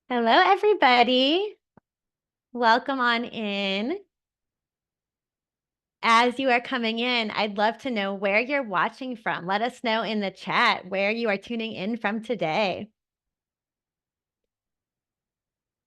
Hello, everybody. Welcome on in. As you are coming in, I'd love to know where you're watching from. Let us know in the chat where you are tuning in from today.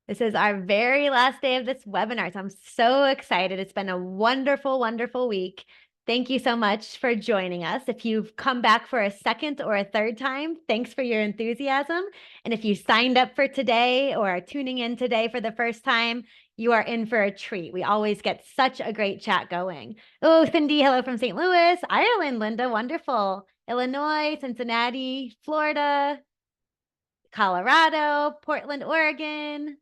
This is our very last day of this webinar, so I'm so excited. It's been a wonderful, wonderful week. Thank you so much for joining us. If you've come back for a second or a third time, thanks for your enthusiasm. And if you signed up for today or are tuning in today for the first time, you are in for a treat. We always get such a great chat going. Oh, Cindy, hello from St. Louis, Ireland, Linda, wonderful. Illinois, Cincinnati, Florida, Colorado, Portland, Oregon.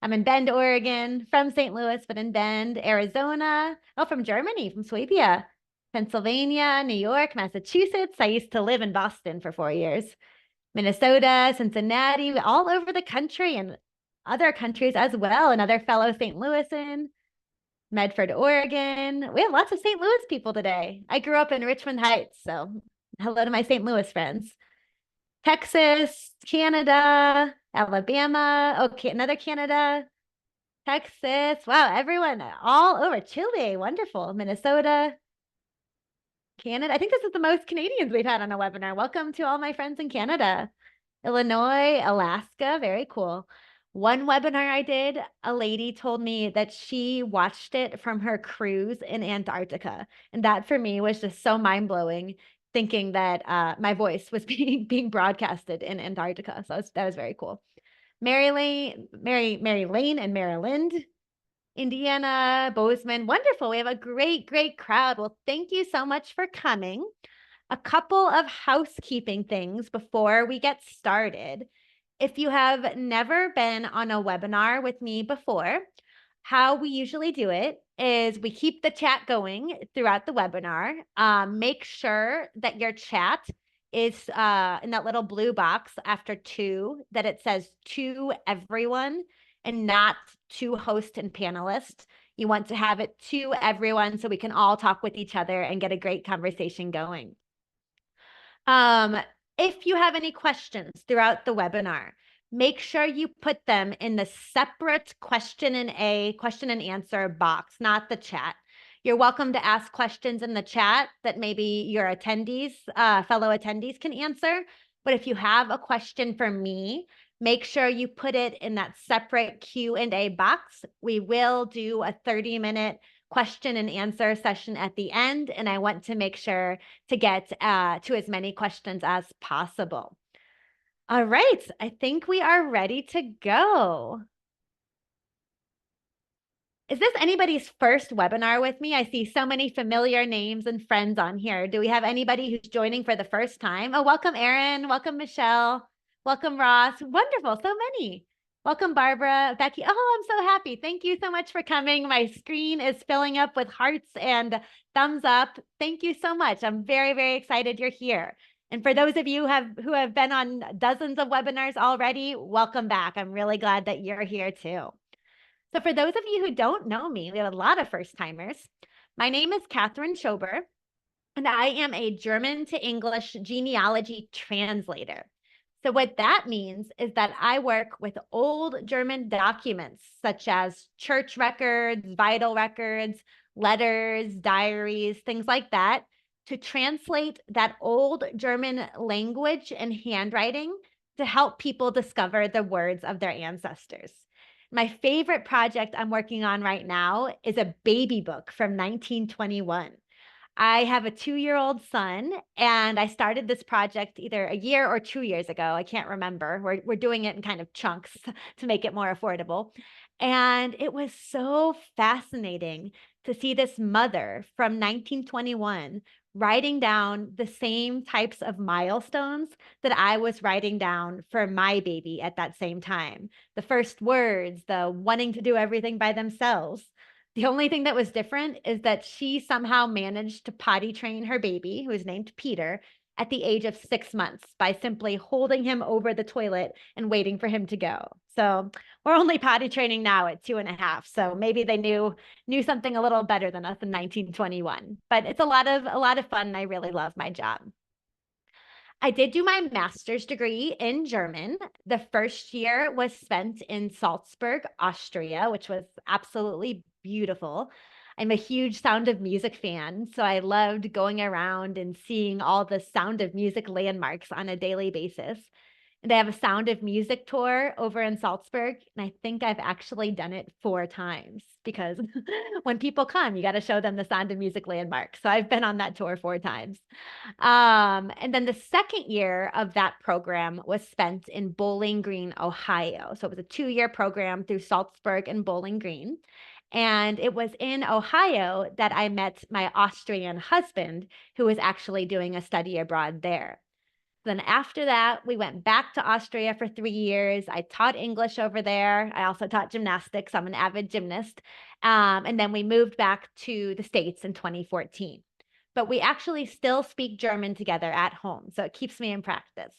I'm in Bend, Oregon, from St. Louis, but in Bend, Arizona. Oh, from Germany, from Swabia, Pennsylvania, New York, Massachusetts. I used to live in Boston for 4 years. Minnesota, Cincinnati, all over the country and other countries as well. Another fellow St. Louisan, Medford, Oregon. We have lots of St. Louis people today. I grew up in Richmond Heights, so hello to my St. Louis friends. Texas, Canada, Alabama. Okay, another Canada, Texas. Wow, everyone all over. Chile, wonderful. Minnesota, Canada. I think this is the most Canadians we've had on a webinar. Welcome to all my friends in Canada. Illinois, Alaska, very cool. One webinar I did, a lady told me that she watched it from her cruise in Antarctica. And that for me was just so mind-blowing, thinking that my voice was being broadcasted in Antarctica. So that was very cool. Mary Lane and Maryland, Indiana, Bozeman. Wonderful. We have a great, great crowd. Well, thank you so much for coming. A couple of housekeeping things before we get started. If you have never been on a webinar with me before, how we usually do it is we keep the chat going throughout the webinar. Make sure that your chat is in that little blue box after two, that it says to everyone and not to host and panelists. You want to have it to everyone so we can all talk with each other and get a great conversation going. Um, if you have any questions throughout the webinar, make sure you put them in the separate question and answer box, not the chat. You're welcome to ask questions in the chat that maybe your attendees, fellow attendees can answer. But if you have a question for me, make sure you put it in that separate Q&A box. We will do a 30-minute question and answer session at the end, and I want to make sure to get to as many questions as possible. All right, I think we are ready to go. Is this anybody's first webinar with me? I see so many familiar names and friends on here. Do we have anybody who's joining for the first time? Oh, welcome, Erin. Welcome, Michelle. Welcome, Ross. Wonderful, so many. Welcome, Barbara, Becky. Oh, I'm so happy. Thank you so much for coming. My screen is filling up with hearts and thumbs up. Thank you so much. I'm very, very excited you're here. And for those of you who have been on dozens of webinars already, welcome back. I'm really glad that you're here too. So for those of you who don't know me, we have a lot of first timers. My name is Catherine Schober, and I am a German to English genealogy translator. So what that means is that I work with old German documents, such as church records, vital records, letters, diaries, things like that, to translate that old German language and handwriting to help people discover the words of their ancestors. My favorite project I'm working on right now is a baby book from 1921. I have a 2-year-old son, and I started this project either a year or 2 years ago. I can't remember. We're doing it in kind of chunks to make it more affordable. And it was so fascinating to see this mother from 1921 writing down the same types of milestones that I was writing down for my baby at that same time. The first words, the wanting to do everything by themselves. The only thing that was different is that she somehow managed to potty train her baby, who is named Peter, at the age of 6 months by simply holding him over the toilet and waiting for him to go. So we're only potty training now at 2.5. So maybe they knew something a little better than us in 1921. But it's a lot of fun. And I really love my job. I did do my master's degree in German. The first year was spent in Salzburg, Austria, which was absolutely beautiful. I'm a huge Sound of Music fan, so I loved going around and seeing all the Sound of Music landmarks on a daily basis. And they have a Sound of Music tour over in Salzburg, and I think I've actually done it 4 times because when people come, you got to show them the Sound of Music landmark. So I've been on that tour 4 times. And then the second year of that program was spent in Bowling Green, Ohio. So it was a 2-year program through Salzburg and Bowling Green. And it was in Ohio that I met my Austrian husband, who was actually doing a study abroad there. Then after that, we went back to Austria for 3 years. I taught English over there. I also taught gymnastics. I'm an avid gymnast. And then we moved back to the States in 2014. But we actually still speak German together at home, so it keeps me in practice.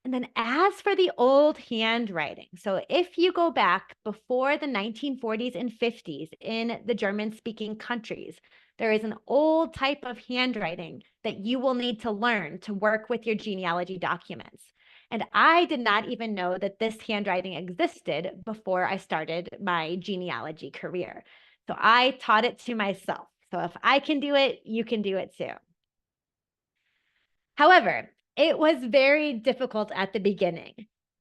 And then as for the old handwriting, so if you go back before the 1940s and 50s in the German-speaking countries, there is an old type of handwriting that you will need to learn to work with your genealogy documents. And I did not even know that this handwriting existed before I started my genealogy career. So I taught it to myself. So if I can do it, you can do it too. However, it was very difficult at the beginning.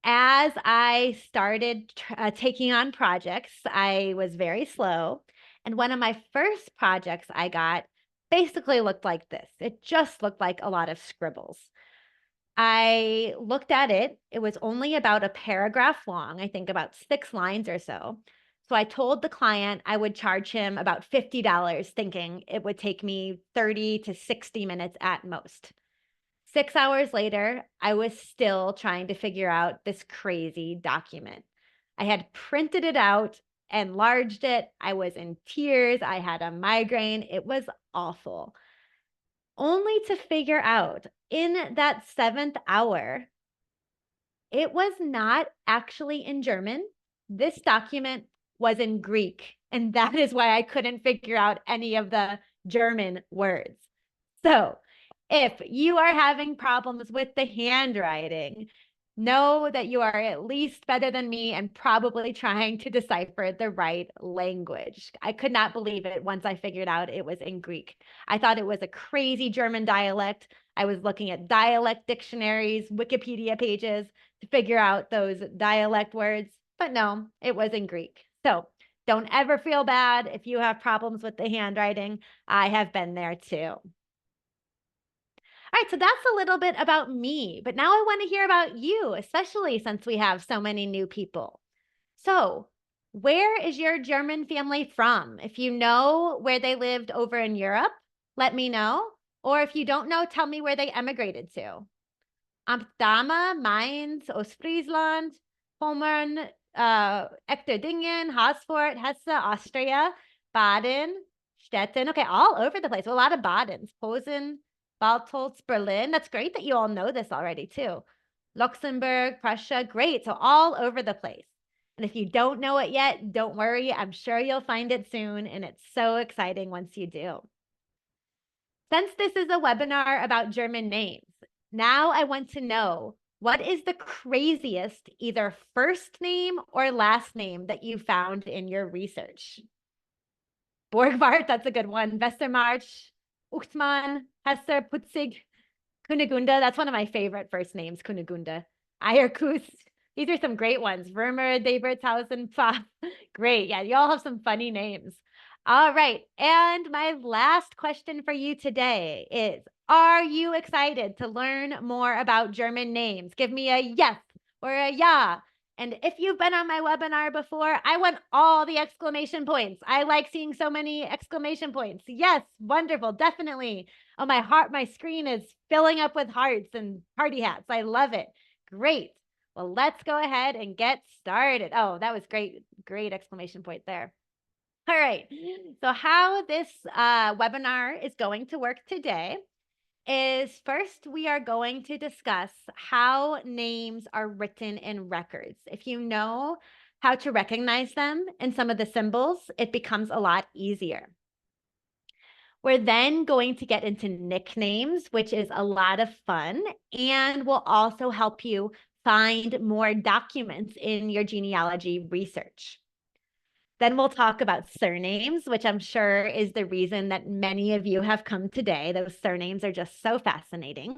As I started taking on projects, I was very slow. And one of my first projects I got basically looked like this. It just looked like a lot of scribbles. I looked at it. It was only about a paragraph long, I think about 6 lines or so. So I told the client I would charge him about $50, thinking it would take me 30 to 60 minutes at most. 6 hours later, I was still trying to figure out this crazy document. I had printed it out, enlarged it. I was in tears. I had a migraine. It was awful. Only to figure out in that 7th hour, it was not actually in German. This document was in Greek, and that is why I couldn't figure out any of the German words. So if you are having problems with the handwriting, know that you are at least better than me and probably trying to decipher the right language. I could not believe it once I figured out it was in Greek. I thought it was a crazy German dialect. I was looking at dialect dictionaries, Wikipedia pages to figure out those dialect words, but no, it was in Greek. So don't ever feel bad if you have problems with the handwriting. I have been there too. All right, so that's a little bit about me, but now I want to hear about you, especially since we have so many new people. So, where is your German family from? If you know where they lived over in Europe, let me know. Or if you don't know, tell me where they emigrated to. Amsterdam, Mainz, Ostfriesland, Pommern, Echterdingen, Hausfort, Hesse, Austria, Baden, Stettin. Okay, all over the place. A lot of Badens. Posen, Baltholz, Berlin. That's great that you all know this already too. Luxembourg, Prussia. Great. So all over the place. And if you don't know it yet, don't worry. I'm sure you'll find it soon. And it's so exciting once you do. Since this is a webinar about German names, now I want to know, what is the craziest either first name or last name that you found in your research? Borgward, that's a good one. Westermarch, Uchtmann, Hesser, Putzig, Kunigunda. That's one of my favorite first names, Kunigunda. Eierkuss. These are some great ones. Vermeer, Dabertshausen, Pfaff. Great. Yeah, you all have some funny names. All right. And my last question for you today is, are you excited to learn more about German names? Give me a yes or a yeah. And if you've been on my webinar before, I want all the exclamation points. I like seeing so many exclamation points. Yes, wonderful, definitely. Oh, my screen is filling up with hearts and party hats. I love it. Great. Well, let's go ahead and get started. Oh, that was great. Great exclamation point there. All right. So how this webinar is going to work today is, first, we are going to discuss how names are written in records. If you know how to recognize them and some of the symbols, it becomes a lot easier. We're then going to get into nicknames, which is a lot of fun and will also help you find more documents in your genealogy research. Then we'll talk about surnames, which I'm sure is the reason that many of you have come today. Those surnames are just so fascinating.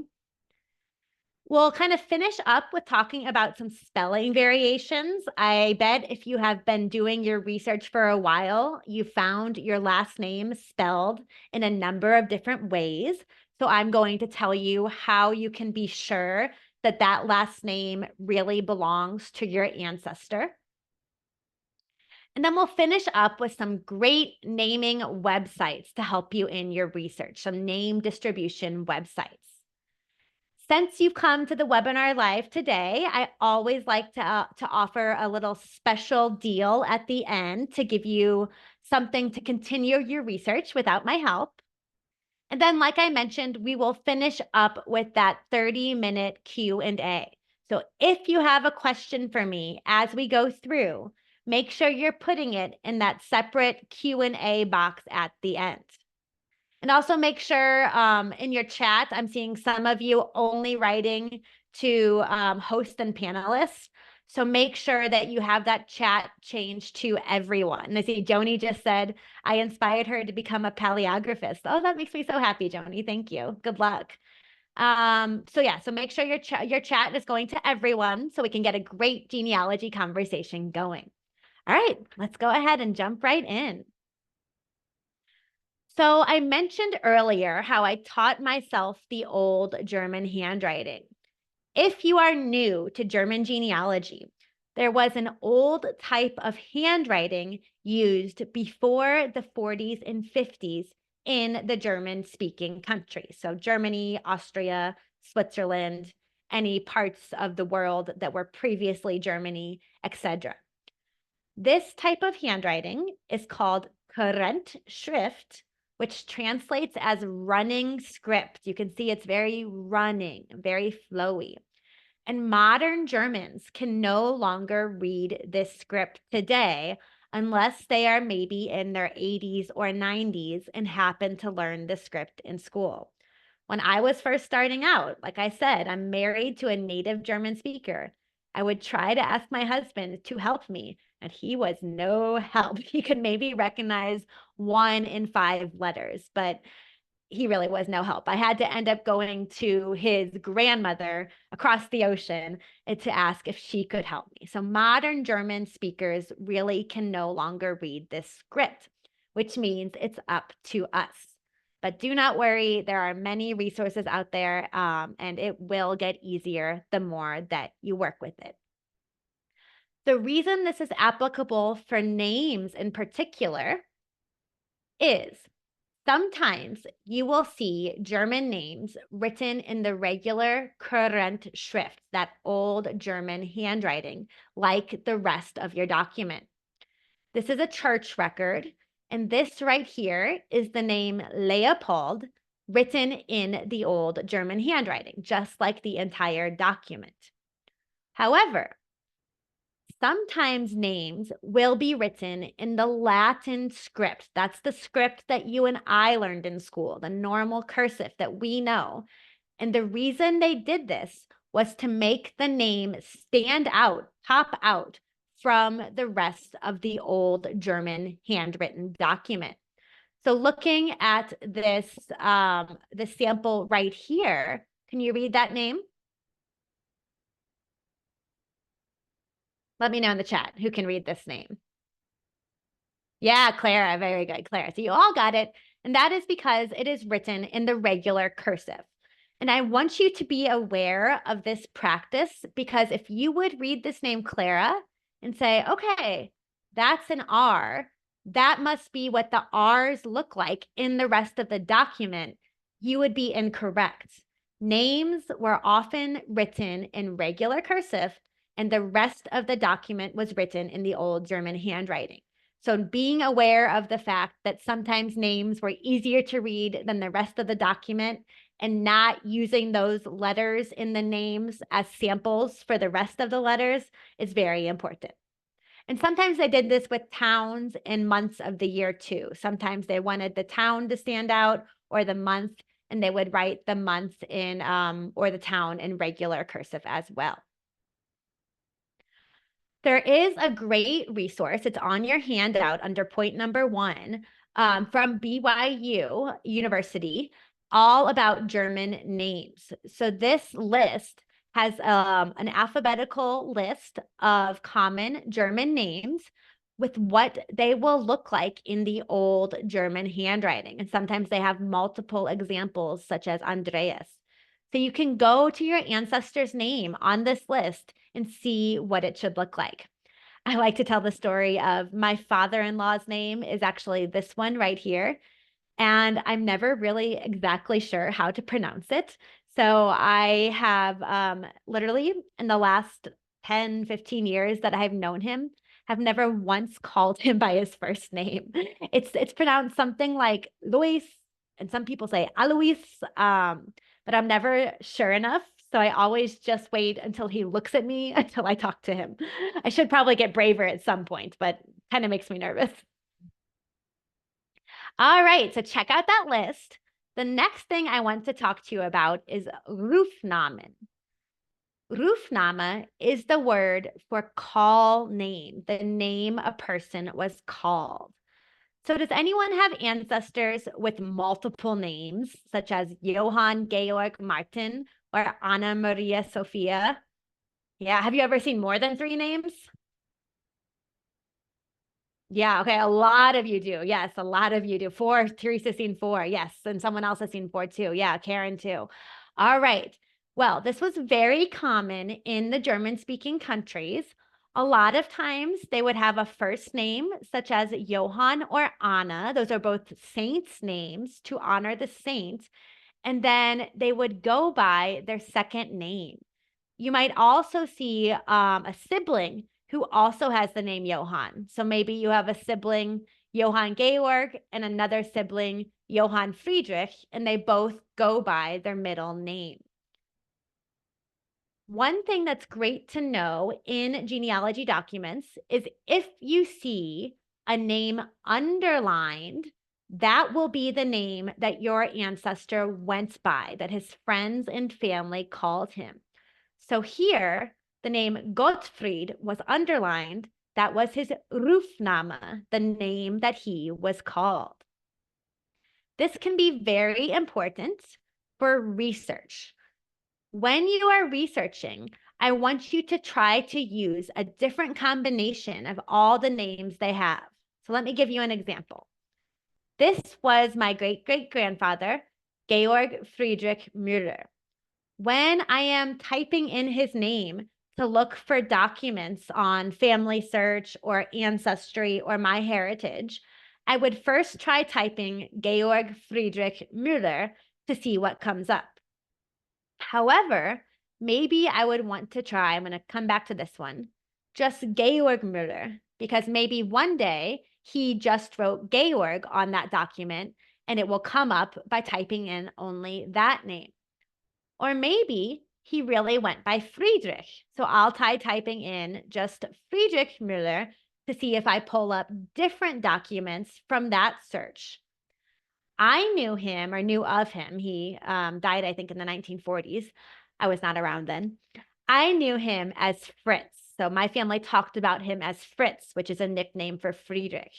We'll kind of finish up with talking about some spelling variations. I bet if you have been doing your research for a while, you found your last name spelled in a number of different ways. So I'm going to tell you how you can be sure that that last name really belongs to your ancestor. And then we'll finish up with some great naming websites to help you in your research, some name distribution websites. Since you've come to the webinar live today, I always like to offer a little special deal at the end to give you something to continue your research without my help. And then, like I mentioned, we will finish up with that 30-minute Q&A. So if you have a question for me as we go through, make sure you're putting it in that separate Q&A box at the end. And also make sure in your chat, I'm seeing some of you only writing to host and panelists. So make sure that you have that chat changed to everyone. And I see Joni just said, I inspired her to become a paleographist. Oh, that makes me so happy, Joni. Thank you. Good luck. So yeah, so make sure your chat is going to everyone so we can get a great genealogy conversation going. All right, let's go ahead and jump right in. So I mentioned earlier how I taught myself the old German handwriting. If you are new to German genealogy, there was an old type of handwriting used before the 40s and 50s in the German-speaking countries. So Germany, Austria, Switzerland, any parts of the world that were previously Germany, etc. This type of handwriting is called Kurrent Schrift, which translates as running script. You can see it's very running, very flowy. And modern Germans can no longer read this script today unless they are maybe in their 80s or 90s and happen to learn the script in school. When I was first starting out, like I said, I'm married to a native German speaker. I would try to ask my husband to help me, and he was no help. He could maybe recognize 1 in 5 letters, but he really was no help. I had to end up going to his grandmother across the ocean to ask if she could help me. So modern German speakers really can no longer read this script, which means it's up to us. But do not worry, there are many resources out there, and it will get easier the more that you work with it. The reason this is applicable for names in particular is sometimes you will see German names written in the regular Kurrent Schrift, that old German handwriting, like the rest of your document. This is a church record, and this right here is the name Leopold written in the old German handwriting, just like the entire document. However, sometimes names will be written in the Latin script. That's the script that you and I learned in school, the normal cursive that we know. And the reason they did this was to make the name stand out, pop out from the rest of the old German handwritten document. So looking at this, the sample right here, can you read that name? Let me know in the chat who can read this name. Yeah, Clara, very good, Clara. So you all got it. And that is because it is written in the regular cursive. And I want you to be aware of this practice because if you would read this name Clara and say, okay, that's an R, that must be what the R's look like in the rest of the document, you would be incorrect. Names were often written in regular cursive and the rest of the document was written in the old German handwriting. So being aware of the fact that sometimes names were easier to read than the rest of the document and not using those letters in the names as samples for the rest of the letters is very important. And sometimes they did this with towns and months of the year too. Sometimes they wanted the town to stand out or the month, and they would write the month in or the town in regular cursive as well. There is a great resource. It's on your handout under point number 1 from BYU University, all about German names. So this list has an alphabetical list of common German names with what they will look like in the old German handwriting. And sometimes they have multiple examples, such as Andreas. So you can go to your ancestor's name on this list and see what it should look like. I like to tell the story of my father-in-law's name is actually this one right here. And I'm never really exactly sure how to pronounce it. So I have literally in the last 10, 15 years that I've known him, have never once called him by his first name. It's pronounced something like Luis, and some people say Alois, but I'm never sure enough. So I always just wait until he looks at me until I talk to him. I should probably get braver at some point, but kind of makes me nervous. All right, so check out that list. The next thing I want to talk to you about is Rufnamen. Rufname is the word for call name, the name a person was called. So does anyone have ancestors with multiple names, such as Johann Georg Martin or Anna Maria Sophia? Yeah, have you ever seen more than 3 names? Yeah, okay, a lot of you do. Yes, a lot of you do. 4, Teresa's seen 4. Yes, and someone else has seen 4 too. Yeah, Karen too. All right. Well, this was very common in the German-speaking countries. A lot of times they would have a first name, such as Johann or Anna. Those are both saints' names to honor the saint. And then they would go by their second name. You might also see a sibling who also has the name Johann. So maybe you have a sibling, Johann Georg, and another sibling, Johann Friedrich, and they both go by their middle name. One thing that's great to know in genealogy documents is if you see a name underlined, that will be the name that your ancestor went by, that his friends and family called him. So here, the name Gottfried was underlined. That was his Rufname, the name that he was called. This can be very important for research. When you are researching, I want you to try to use a different combination of all the names they have. So let me give you an example. This was my great-great-grandfather, Georg Friedrich Müller. When I am typing in his name to look for documents on Family Search or Ancestry or MyHeritage, I would first try typing Georg Friedrich Müller to see what comes up. However, maybe I would want to try, I'm going to come back to this one, just Georg Müller, because maybe one day he just wrote Georg on that document and it will come up by typing in only that name. Or maybe he really went by Friedrich. So I'll try typing in just Friedrich Müller to see if I pull up different documents from that search. I knew him or knew of him. He died, I think, in the 1940s. I was not around then. I knew him as Fritz. So my family talked about him as Fritz, which is a nickname for Friedrich.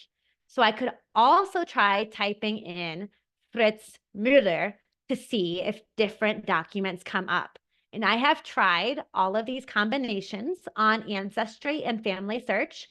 So I could also try typing in Fritz Müller to see if different documents come up. And I have tried all of these combinations on Ancestry and Family Search,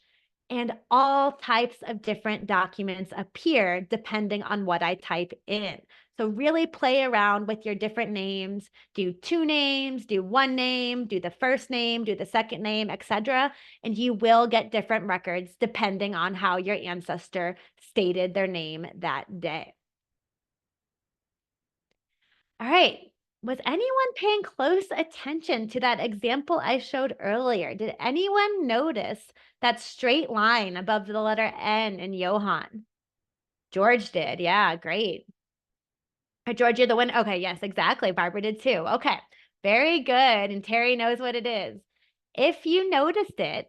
and all types of different documents appear depending on what I type in. So really play around with your different names, do 2 names, do 1 name, do the first name, do the second name, etc. And you will get different records depending on how your ancestor stated their name that day. All right. Was anyone paying close attention to that example I showed earlier? Did anyone notice that straight line above the letter N in Johann? George did. Yeah, great. George, you're the one. Okay, yes, exactly. Barbara did too. Okay, very good. And Terry knows what it is. If you noticed it,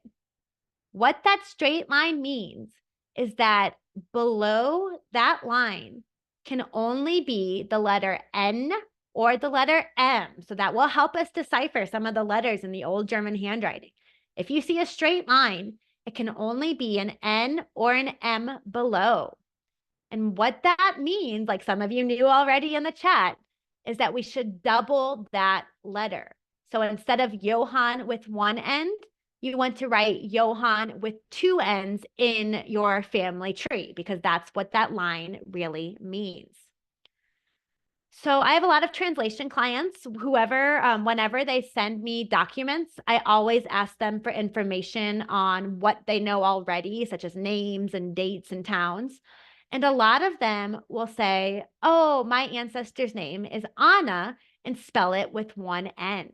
What that straight line means is that below that line can only be the letter N or the letter M. So that will help us decipher some of the letters in the old German handwriting. If you see a straight line, it can only be an N or an M below. And what that means, like some of you knew already in the chat, is that we should double that letter. So instead of Johann with one end, you want to write Johann with two ends in your family tree, because that's what that line really means. So I have a lot of translation clients, whenever they send me documents, I always ask them for information on what they know already, such as names and dates and towns. And a lot of them will say, oh, my ancestor's name is Anna, and spell it with one N.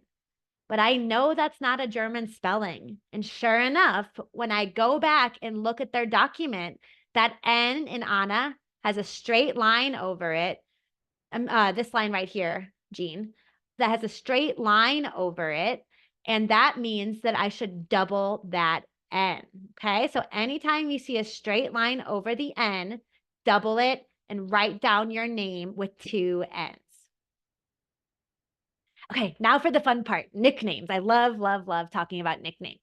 But I know that's not a German spelling. And sure enough, when I go back and look at their document, that N in Anna has a straight line over it. This line right here, Jean, that has a straight line over it. And that means that I should double that N. Okay. So anytime you see a straight line over the N, double it and write down your name with two N's. Okay. Now for the fun part, nicknames. I love, love, love talking about nicknames.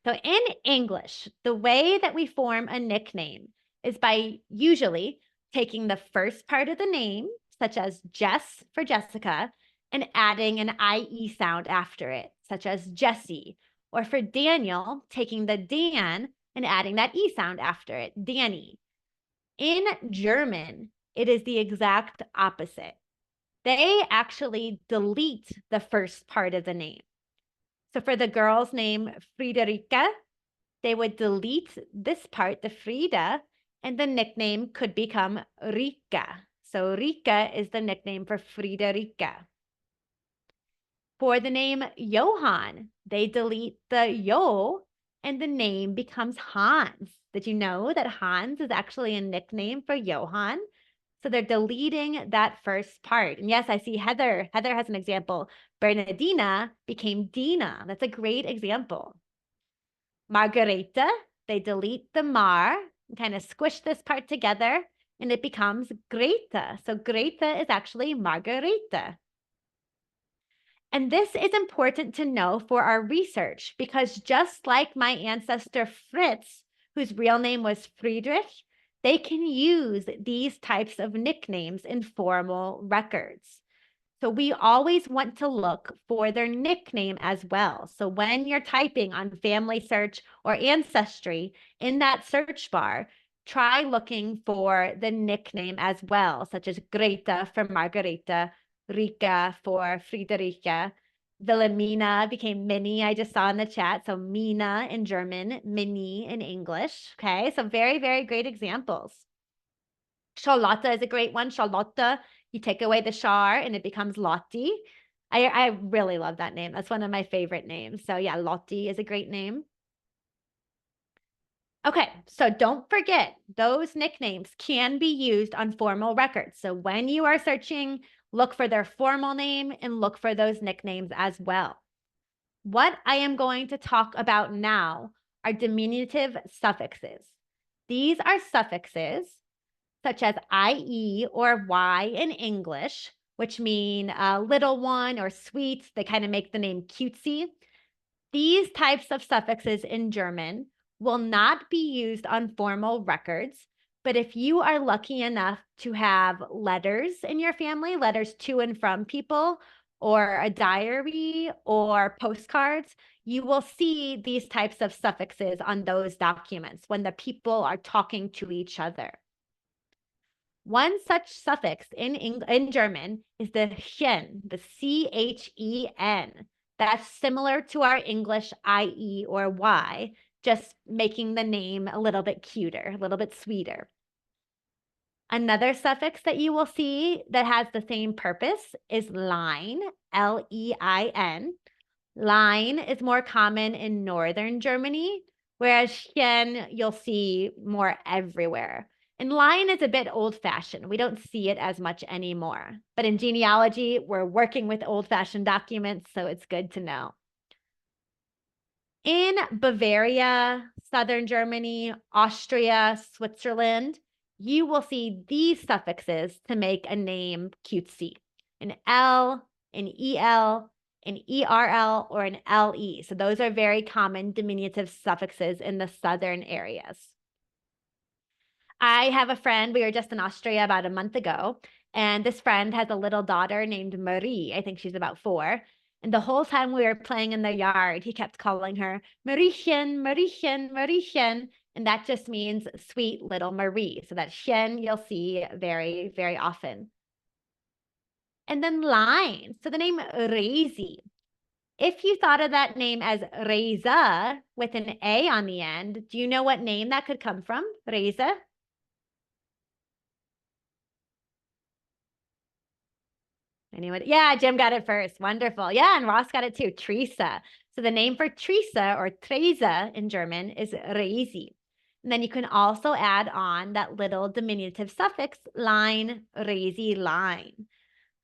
So in English, the way that we form a nickname is by usually taking the first part of the name, such as Jess for Jessica, and adding an IE sound after it, such as Jessie. Or for Daniel, taking the Dan and adding that E sound after it, Danny. In German, it is the exact opposite. They actually delete the first part of the name. So for the girl's name, Friederike, they would delete this part, the Frida, and the nickname could become Rika. So Rika is the nickname for Friederike. For the name Johann, they delete the Yo and the name becomes Hans. Did you know that Hans is actually a nickname for Johann? So they're deleting that first part. And yes, I see Heather. Heather has an example. Bernardina became Dina. That's a great example. Margareta, they delete the Mar and kind of squish this part together and it becomes Greta. So Greta is actually Margareta. And this is important to know for our research because just like my ancestor Fritz, whose real name was Friedrich, they can use these types of nicknames in formal records. So we always want to look for their nickname as well. So when you're typing on Family Search or Ancestry in that search bar, try looking for the nickname as well, such as Greta for Margareta, Rika for Friederike. Wilhelmina became Minnie, I just saw in the chat. So Mina in German, Minnie in English. Okay, so very, very great examples. Charlotta is a great one. Charlotta, you take away the char and it becomes Lotti. I really love that name. That's one of my favorite names. So yeah, Lotti is a great name. Okay, so don't forget, those nicknames can be used on formal records. So when you are searching, look for their formal name and look for those nicknames as well. What I am going to talk about now are diminutive suffixes. These are suffixes such as IE or Y in English, which mean little one or sweet. They kind of make the name cutesy. These types of suffixes in German will not be used on formal records, but if you are lucky enough to have letters in your family, letters to and from people, or a diary or postcards, you will see these types of suffixes on those documents when the people are talking to each other. One such suffix in German is the chen, the C-H-E-N. That's similar to our English I-E or Y, just making the name a little bit cuter, a little bit sweeter. Another suffix that you will see that has the same purpose is line, L-E-I-N. Line is more common in northern Germany, whereas chen you'll see more everywhere. And line is a bit old-fashioned. We don't see it as much anymore. But in genealogy, we're working with old-fashioned documents, so it's good to know. In Bavaria, southern Germany, Austria, Switzerland, you will see these suffixes to make a name cutesy. An L, an EL, an ERL, or an LE. So those are very common diminutive suffixes in the southern areas. I have a friend, we were just in Austria about a month ago, and this friend has a little daughter named Marie. I think she's about 4. And the whole time we were playing in the yard, he kept calling her Mariechen, Mariechen, Mariechen. And that just means sweet little Marie. So that Chen you'll see very, very often. And then line. So the name Rezi. If you thought of that name as Reza with an A on the end, do you know what name that could come from? Reza? Anyone? Yeah, Jim got it first. Wonderful. Yeah, and Ross got it too. Teresa. So the name for Teresa or Tresa in German is Reisi. And then you can also add on that little diminutive suffix, line, Reisi, line.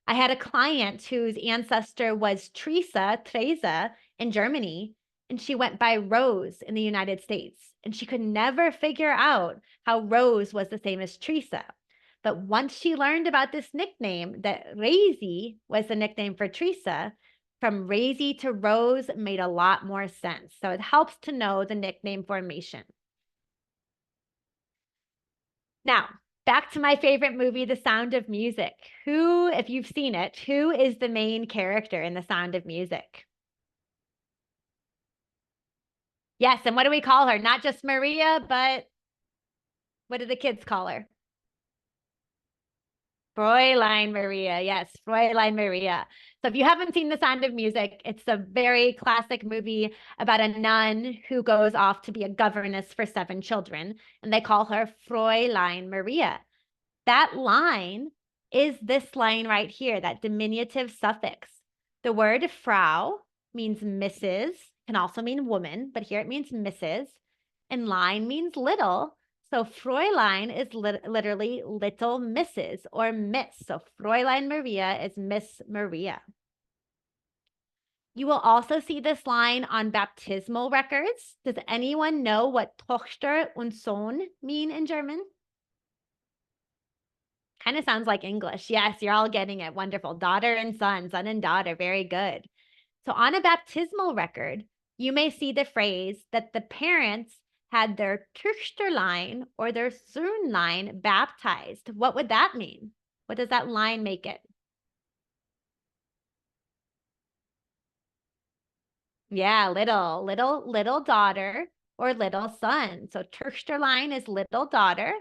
I had a client whose ancestor was Tresa in Germany, and she went by Rose in the United States. And she could never figure out how Rose was the same as Teresa. But once she learned about this nickname, that Razy was the nickname for Teresa, from Razy to Rose made a lot more sense. So it helps to know the nickname formation. Now, back to my favorite movie, The Sound of Music. Who, if you've seen it, who is the main character in The Sound of Music? Yes, and what do we call her? Not just Maria, but what do the kids call her? Fräulein Maria. Yes, Fräulein Maria. So if you haven't seen The Sound of Music, it's a very classic movie about a nun who goes off to be a governess for 7 children, and they call her Fräulein Maria. That line is this line right here, that diminutive suffix. The word Frau means Mrs., can also mean woman, but here it means Mrs., and line means little. So Fräulein is literally little Mrs. or Miss. So Fräulein Maria is Miss Maria. You will also see this line on baptismal records. Does anyone know what Tochter und Sohn mean in German? Kind of sounds like English. Yes, you're all getting it. Wonderful. Daughter and son, son and daughter. Very good. So on a baptismal record, you may see the phrase that the parents had their Töchterlein or their Söhnlein baptized. What would that mean? What does that line make it? Yeah, little daughter or little son. So Töchterlein is little daughter.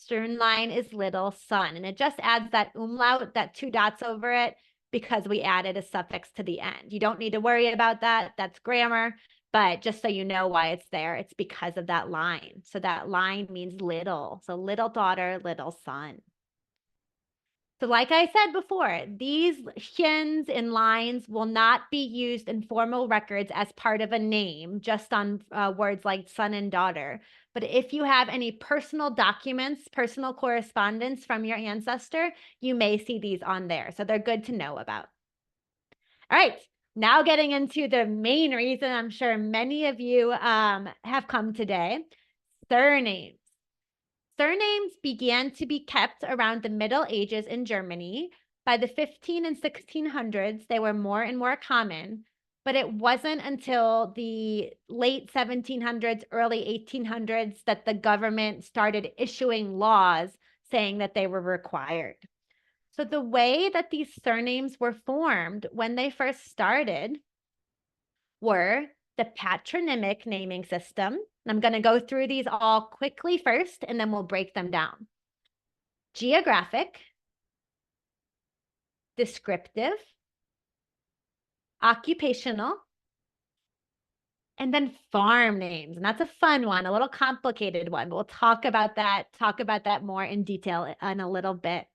Söhnlein is little son. And it just adds that umlaut, that 2 dots over it, because we added a suffix to the end. You don't need to worry about that. That's grammar. But just so you know why it's there, it's because of that line. So that line means little. So little daughter, little son. So like I said before, these shins and lines will not be used in formal records as part of a name, just on words like son and daughter. But if you have any personal documents, personal correspondence from your ancestor, you may see these on there. So they're good to know about. All right, now getting into the main reason I'm sure many of you have come today, surnames. Surnames began to be kept around the Middle Ages in Germany. By the 15 and 1600s, they were more and more common, but it wasn't until the late 1700s, early 1800s that the government started issuing laws saying that they were required. So the way that these surnames were formed when they first started were the patronymic naming system. I'm going to go through these all quickly first, and then we'll break them down. Geographic, descriptive, occupational, and then farm names. And that's a fun one, a little complicated one. We'll talk about that more in detail in a little bit.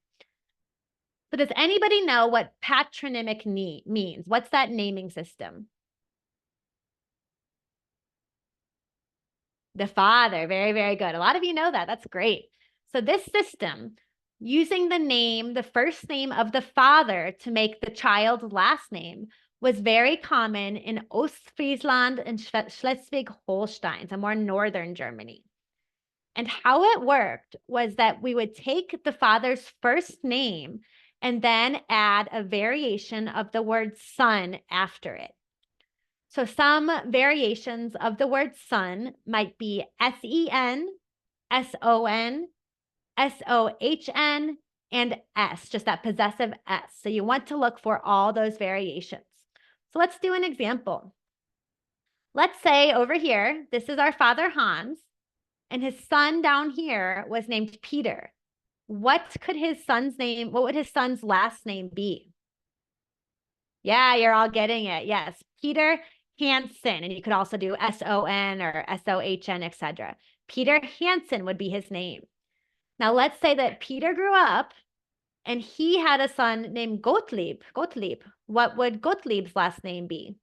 So does anybody know what patronymic means? What's that naming system? The father. Very, very good. A lot of you know that. That's great. So this system, using the first name of the father to make the child's last name, was very common in Ostfriesland and Schleswig-Holstein, so more northern Germany. And how it worked was that we would take the father's first name and then add a variation of the word son after it. So some variations of the word son might be S-E-N, S-O-N, S-O-H-N, and S, just that possessive S. So you want to look for all those variations. So let's do an example. Let's say over here, this is our father Hans, and his son down here was named Peter. What would his son's last name be? Yeah, you're all getting it. Yes, Peter Hansen. And you could also do S-O-N or S-O-H-N, etc. Peter Hansen would be his name. Now let's say that Peter grew up and he had a son named Gottlieb. Gottlieb. What would Gottlieb's last name be?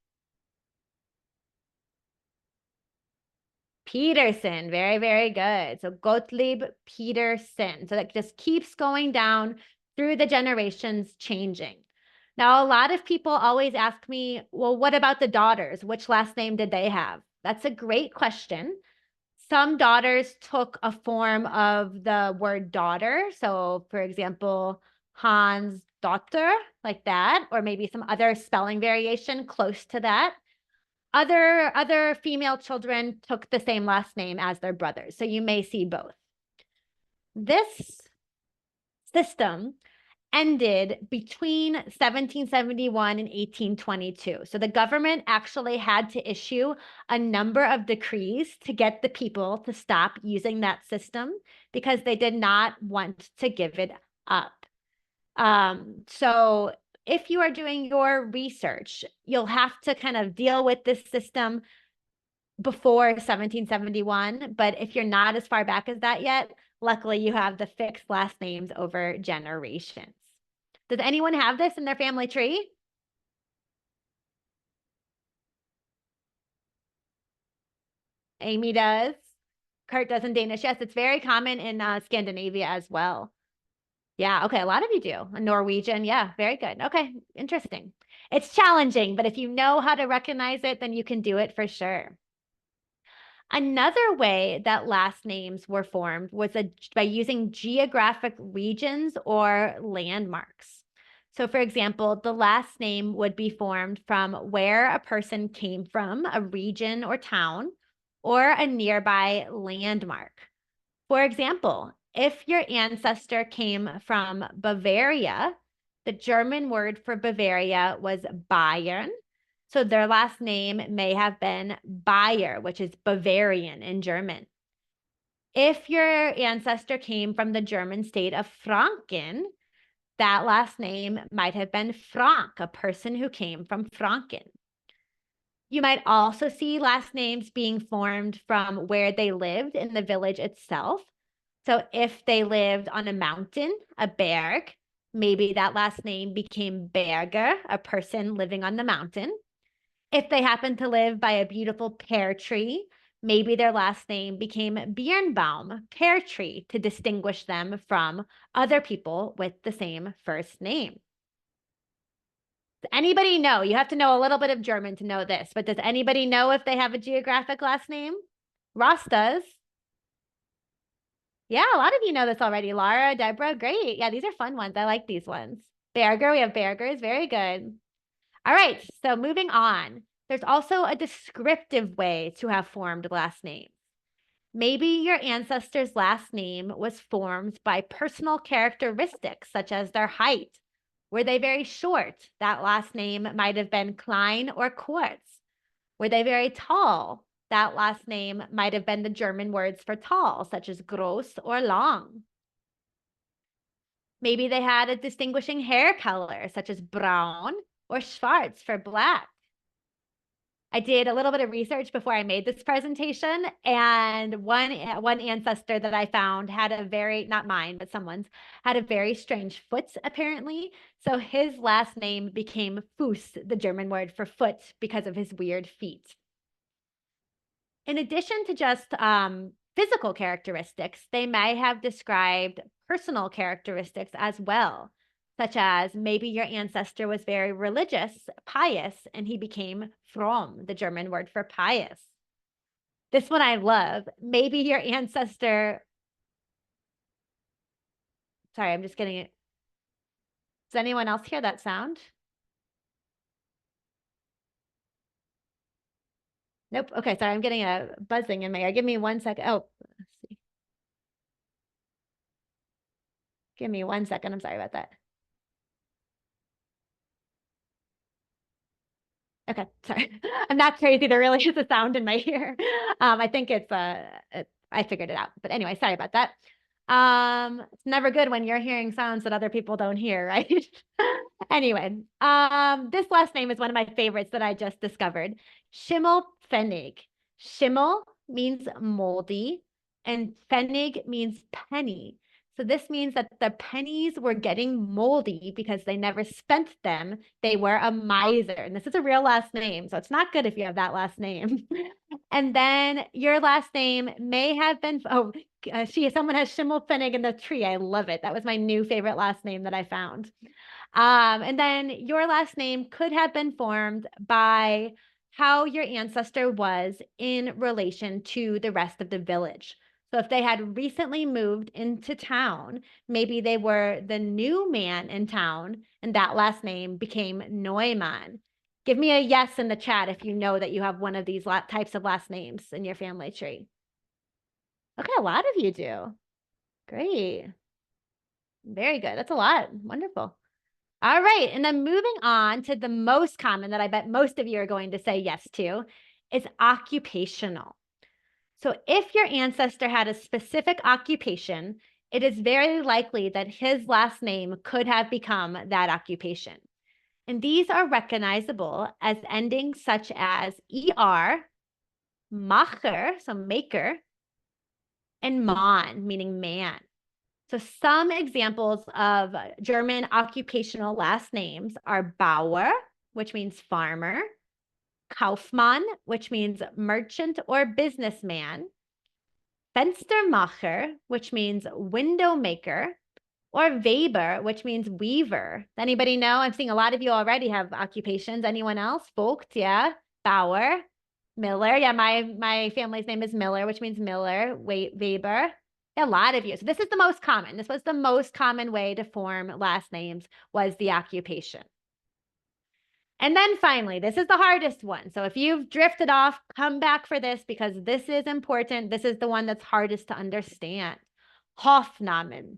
Peterson. Very, very good. So Gottlieb Peterson. So that just keeps going down through the generations changing. Now, a lot of people always ask me, well, what about the daughters? Which last name did they have? That's a great question. Some daughters took a form of the word daughter. So, for example, Hans' daughter, like that, or maybe some other spelling variation close to that. Other female children took the same last name as their brothers. So you may see both. This system ended between 1771 and 1822. So the government actually had to issue a number of decrees to get the people to stop using that system because they did not want to give it up. So if you are doing your research, you'll have to kind of deal with this system before 1771. But if you're not as far back as that yet, luckily you have the fixed last names over generations. Does anyone have this in their family tree? Amy does. Kurt does in Danish. Yes, it's very common in Scandinavia as well. Yeah, okay, a lot of you do. A Norwegian, yeah, very good. Okay, interesting. It's challenging, but if you know how to recognize it, then you can do it for sure. Another way that last names were formed was by using geographic regions or landmarks. So for example, the last name would be formed from where a person came from, a region or town, or a nearby landmark. For example, if your ancestor came from Bavaria, the German word for Bavaria was Bayern. So their last name may have been Bayer, which is Bavarian in German. If your ancestor came from the German state of Franken, that last name might have been Frank, a person who came from Franken. You might also see last names being formed from where they lived in the village itself. So if they lived on a mountain, a berg, maybe that last name became Berger, a person living on the mountain. If they happened to live by a beautiful pear tree, maybe their last name became Birnbaum, pear tree, to distinguish them from other people with the same first name. Does anybody know? You have to know a little bit of German to know this, but does anybody know if they have a geographic last name? Ross does. Yeah, a lot of you know this already. Lara, Deborah, great. Yeah, these are fun ones. I like these ones. Berger, we have Bergers. Very good. All right, so moving on. There's also a descriptive way to have formed last names. Maybe your ancestor's last name was formed by personal characteristics such as their height. Were they very short? That last name might have been Klein or Kurz. Were they very tall? That last name might have been the German words for tall, such as gross or lang. Maybe they had a distinguishing hair color, such as brown or schwarz for black. I did a little bit of research before I made this presentation, and one ancestor that I found had a very, not mine, but someone's, had a very strange foot, apparently. So his last name became Fuß, the German word for foot, because of his weird feet. In addition to just physical characteristics, they may have described personal characteristics as well. such as maybe your ancestor was very religious, pious, and he became fromm, the German word for pious. This one I love. Maybe your ancestor, sorry, I'm just getting it. Does anyone else hear that sound? Nope. Okay, sorry, I'm getting a buzzing in my ear. Give me 1 second. Oh, let's see. Give me 1 second. I'm sorry about that. Okay, sorry. I'm not crazy. There really is a sound in my ear. I think I figured it out. But anyway, sorry about that. It's never good when you're hearing sounds that other people don't hear, right? Anyway, this last name is one of my favorites that I just discovered. Schimmelpfennig. Schimmel means moldy, and Pfennig means penny. So this means that the pennies were getting moldy because they never spent them. They were a miser. And this is a real last name. So it's not good if you have that last name. And then your last name may have been, someone has Schimmelpfennig in the tree. I love it. That was my new favorite last name that I found. And then your last name could have been formed by how your ancestor was in relation to the rest of the village. So if they had recently moved into town, maybe they were the new man in town, and that last name became Neumann. Give me a yes in the chat if you know that you have one of these types of last names in your family tree. Okay, a lot of you do. Great. Very good. That's a lot. Wonderful. All right. And then moving on to the most common that I bet most of you are going to say yes to is occupational. So if your ancestor had a specific occupation, it is very likely that his last name could have become that occupation. And these are recognizable as endings such as ER, Macher, so maker, and Mann, meaning man. So some examples of German occupational last names are Bauer, which means farmer, Kaufmann, which means merchant or businessman, Fenstermacher, which means window maker, or Weber, which means weaver. Anybody know? I'm seeing a lot of you already have occupations. Anyone else? Vogt, yeah. Bauer, Miller. Yeah, my family's name is Miller, which means miller. Weber. A lot of you. So this is the most common. This was the most common way to form last names, was the occupation. And then finally, this is the hardest one. So if you've drifted off, come back for this because this is important. This is the one that's hardest to understand. Hofnamen.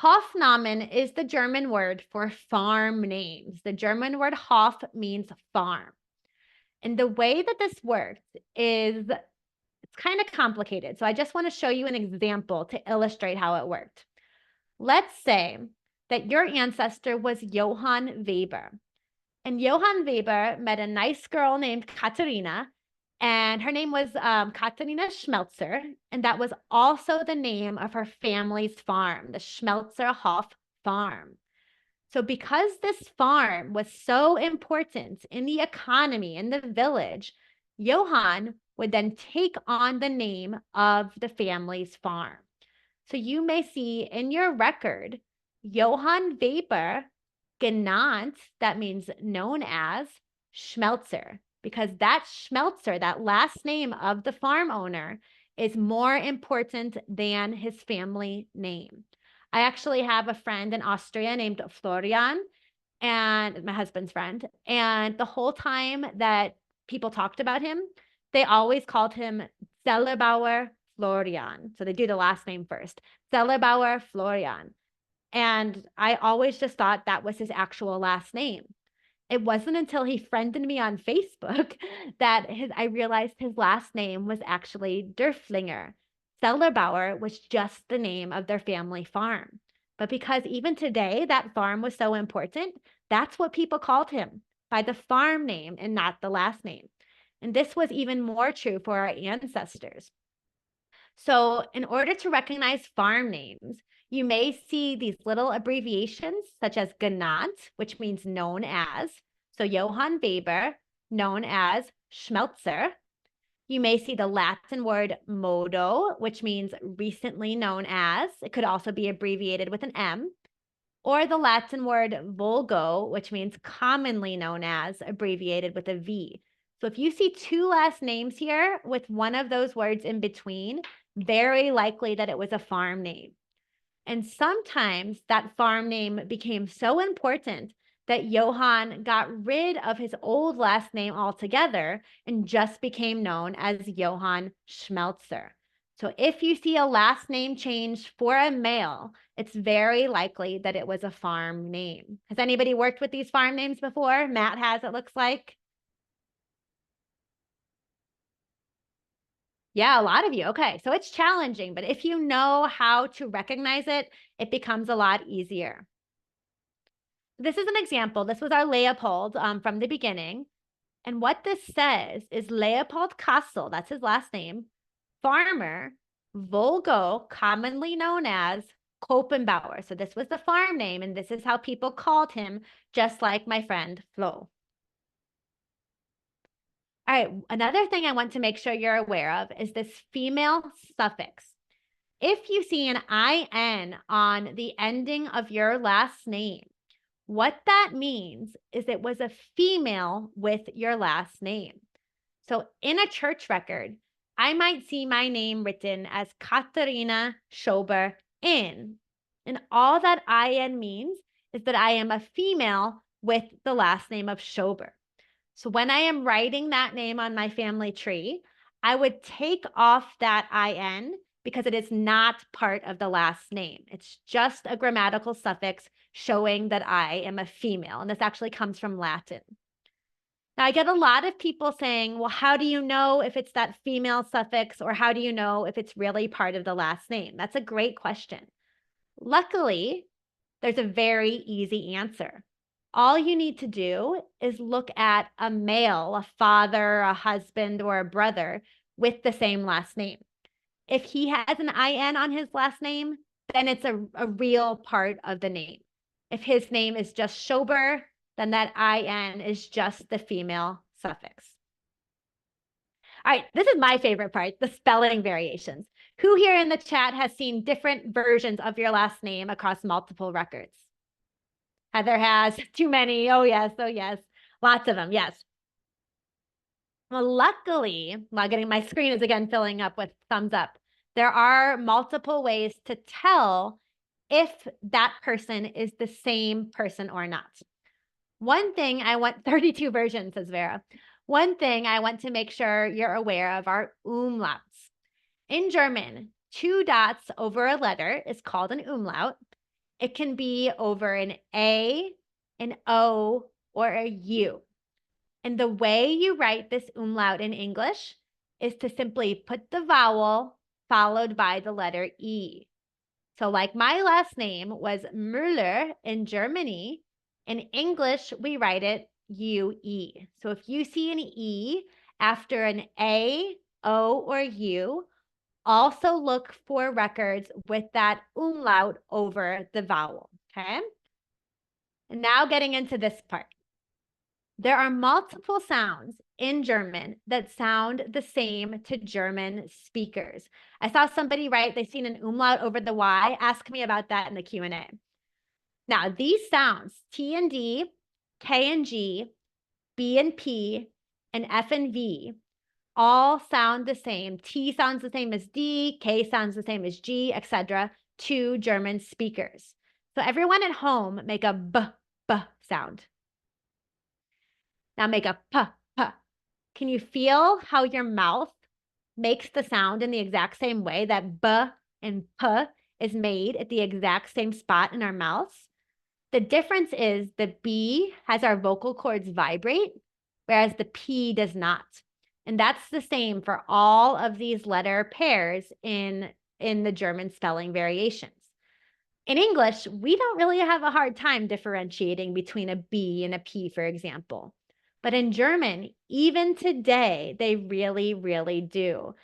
Hofnamen is the German word for farm names. The German word Hof means farm. And the way that this works is it's kind of complicated. So I just want to show you an example to illustrate how it worked. Let's say that your ancestor was Johann Weber. And Johann Weber met a nice girl named Katharina, and her name was Katharina Schmelzer, and that was also the name of her family's farm, the Schmelzerhof farm. So because this farm was so important in the economy in the village, Johann would then take on the name of the family's farm. So you may see in your record, Johann Weber genannt, that means known as Schmelzer, because that Schmelzer, that last name of the farm owner, is more important than his family name. I actually have a friend in Austria named Florian, and my husband's friend. And the whole time that people talked about him, they always called him Zellerbauer Florian. So they do the last name first, Zellerbauer Florian. And I always just thought that was his actual last name. It wasn't until he friended me on Facebook that I realized his last name was actually Dörflinger. Zellerbauer was just the name of their family farm. But because even today that farm was so important, that's what people called him, by the farm name and not the last name. And this was even more true for our ancestors. So in order to recognize farm names, you may see these little abbreviations such as genannt, which means known as. So Johann Weber, known as Schmelzer. You may see the Latin word modo, which means recently known as. It could also be abbreviated with an M. or the Latin word vulgo, which means commonly known as, abbreviated with a V. So if you see two last names here with one of those words in between, very likely that it was a farm name. And sometimes that farm name became so important that Johann got rid of his old last name altogether and just became known as Johann Schmelzer. So if you see a last name change for a male, it's very likely that it was a farm name. Has anybody worked with these farm names before? Matt has, it looks like. Yeah, a lot of you. Okay, so it's challenging, but if you know how to recognize it, it becomes a lot easier. This is an example. This was our Leopold from the beginning. And what this says is Leopold Kassel, that's his last name, farmer, Volgo, commonly known as Kopenbauer. So this was the farm name, and this is how people called him, just like my friend Flo. All right, another thing I want to make sure you're aware of is this female suffix. If you see an IN on the ending of your last name, what that means is it was a female with your last name. So in a church record, I might see my name written as Katharina Schober in. And all that IN means is that I am a female with the last name of Schober. So when I am writing that name on my family tree, I would take off that IN because it is not part of the last name. It's just a grammatical suffix showing that I am a female. And this actually comes from Latin. Now, I get a lot of people saying, well, how do you know if it's that female suffix, or how do you know if it's really part of the last name? That's a great question. Luckily, there's a very easy answer. All you need to do is look at a male, a father, a husband, or a brother with the same last name. If he has an IN on his last name, then it's a real part of the name. If his name is just Schober, then that IN is just the female suffix. All right, this is my favorite part, the spelling variations. Who here in the chat has seen different versions of your last name across multiple records? Heather has. Too many. Oh, yes. Oh, yes. Lots of them. Yes. Well, luckily, while getting my screen is again filling up with thumbs up, there are multiple ways to tell if that person is the same person or not. One thing I want, 32 versions, says Vera. One thing I want to make sure you're aware of are umlauts. In German, 2 dots over a letter is called an umlaut. It can be over an A, an O, or a U. And the way you write this umlaut in English is to simply put the vowel followed by the letter E. So like my last name was Müller in Germany, in English, we write it UE. So if you see an E after an A, O, or U, also look for records with that umlaut over the vowel, okay? And now getting into this part. There are multiple sounds in German that sound the same to German speakers. I saw somebody write, they've seen an umlaut over the Y. Ask me about that in the Q&A. Now, these sounds, T and D, K and G, B and P, and F and V, all sound the same. T sounds the same as D, K sounds the same as G, etc. to German speakers. So everyone at home make a B sound. Now make a P. Can you feel how your mouth makes the sound in the exact same way that B and P is made at the exact same spot in our mouths? The difference is the B has our vocal cords vibrate, whereas the P does not. And that's the same for all of these letter pairs in the German spelling variations. In English, we don't really have a hard time differentiating between a B and a P, for example. But in German, even today, they really, really do.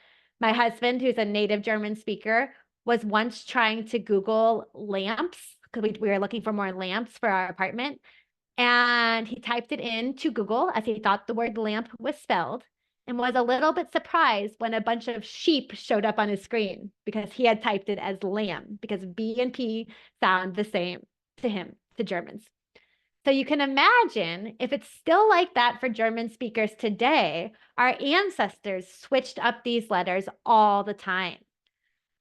My husband, who's a native German speaker, was once trying to Google lamps because we were looking for more lamps for our apartment. And he typed it into Google as he thought the word lamp was spelled, and was a little bit surprised when a bunch of sheep showed up on his screen because he had typed it as lamb, because B and P sound the same. to him, to Germans. So you can imagine if it's still like that for German speakers today, our ancestors switched up these letters all the time.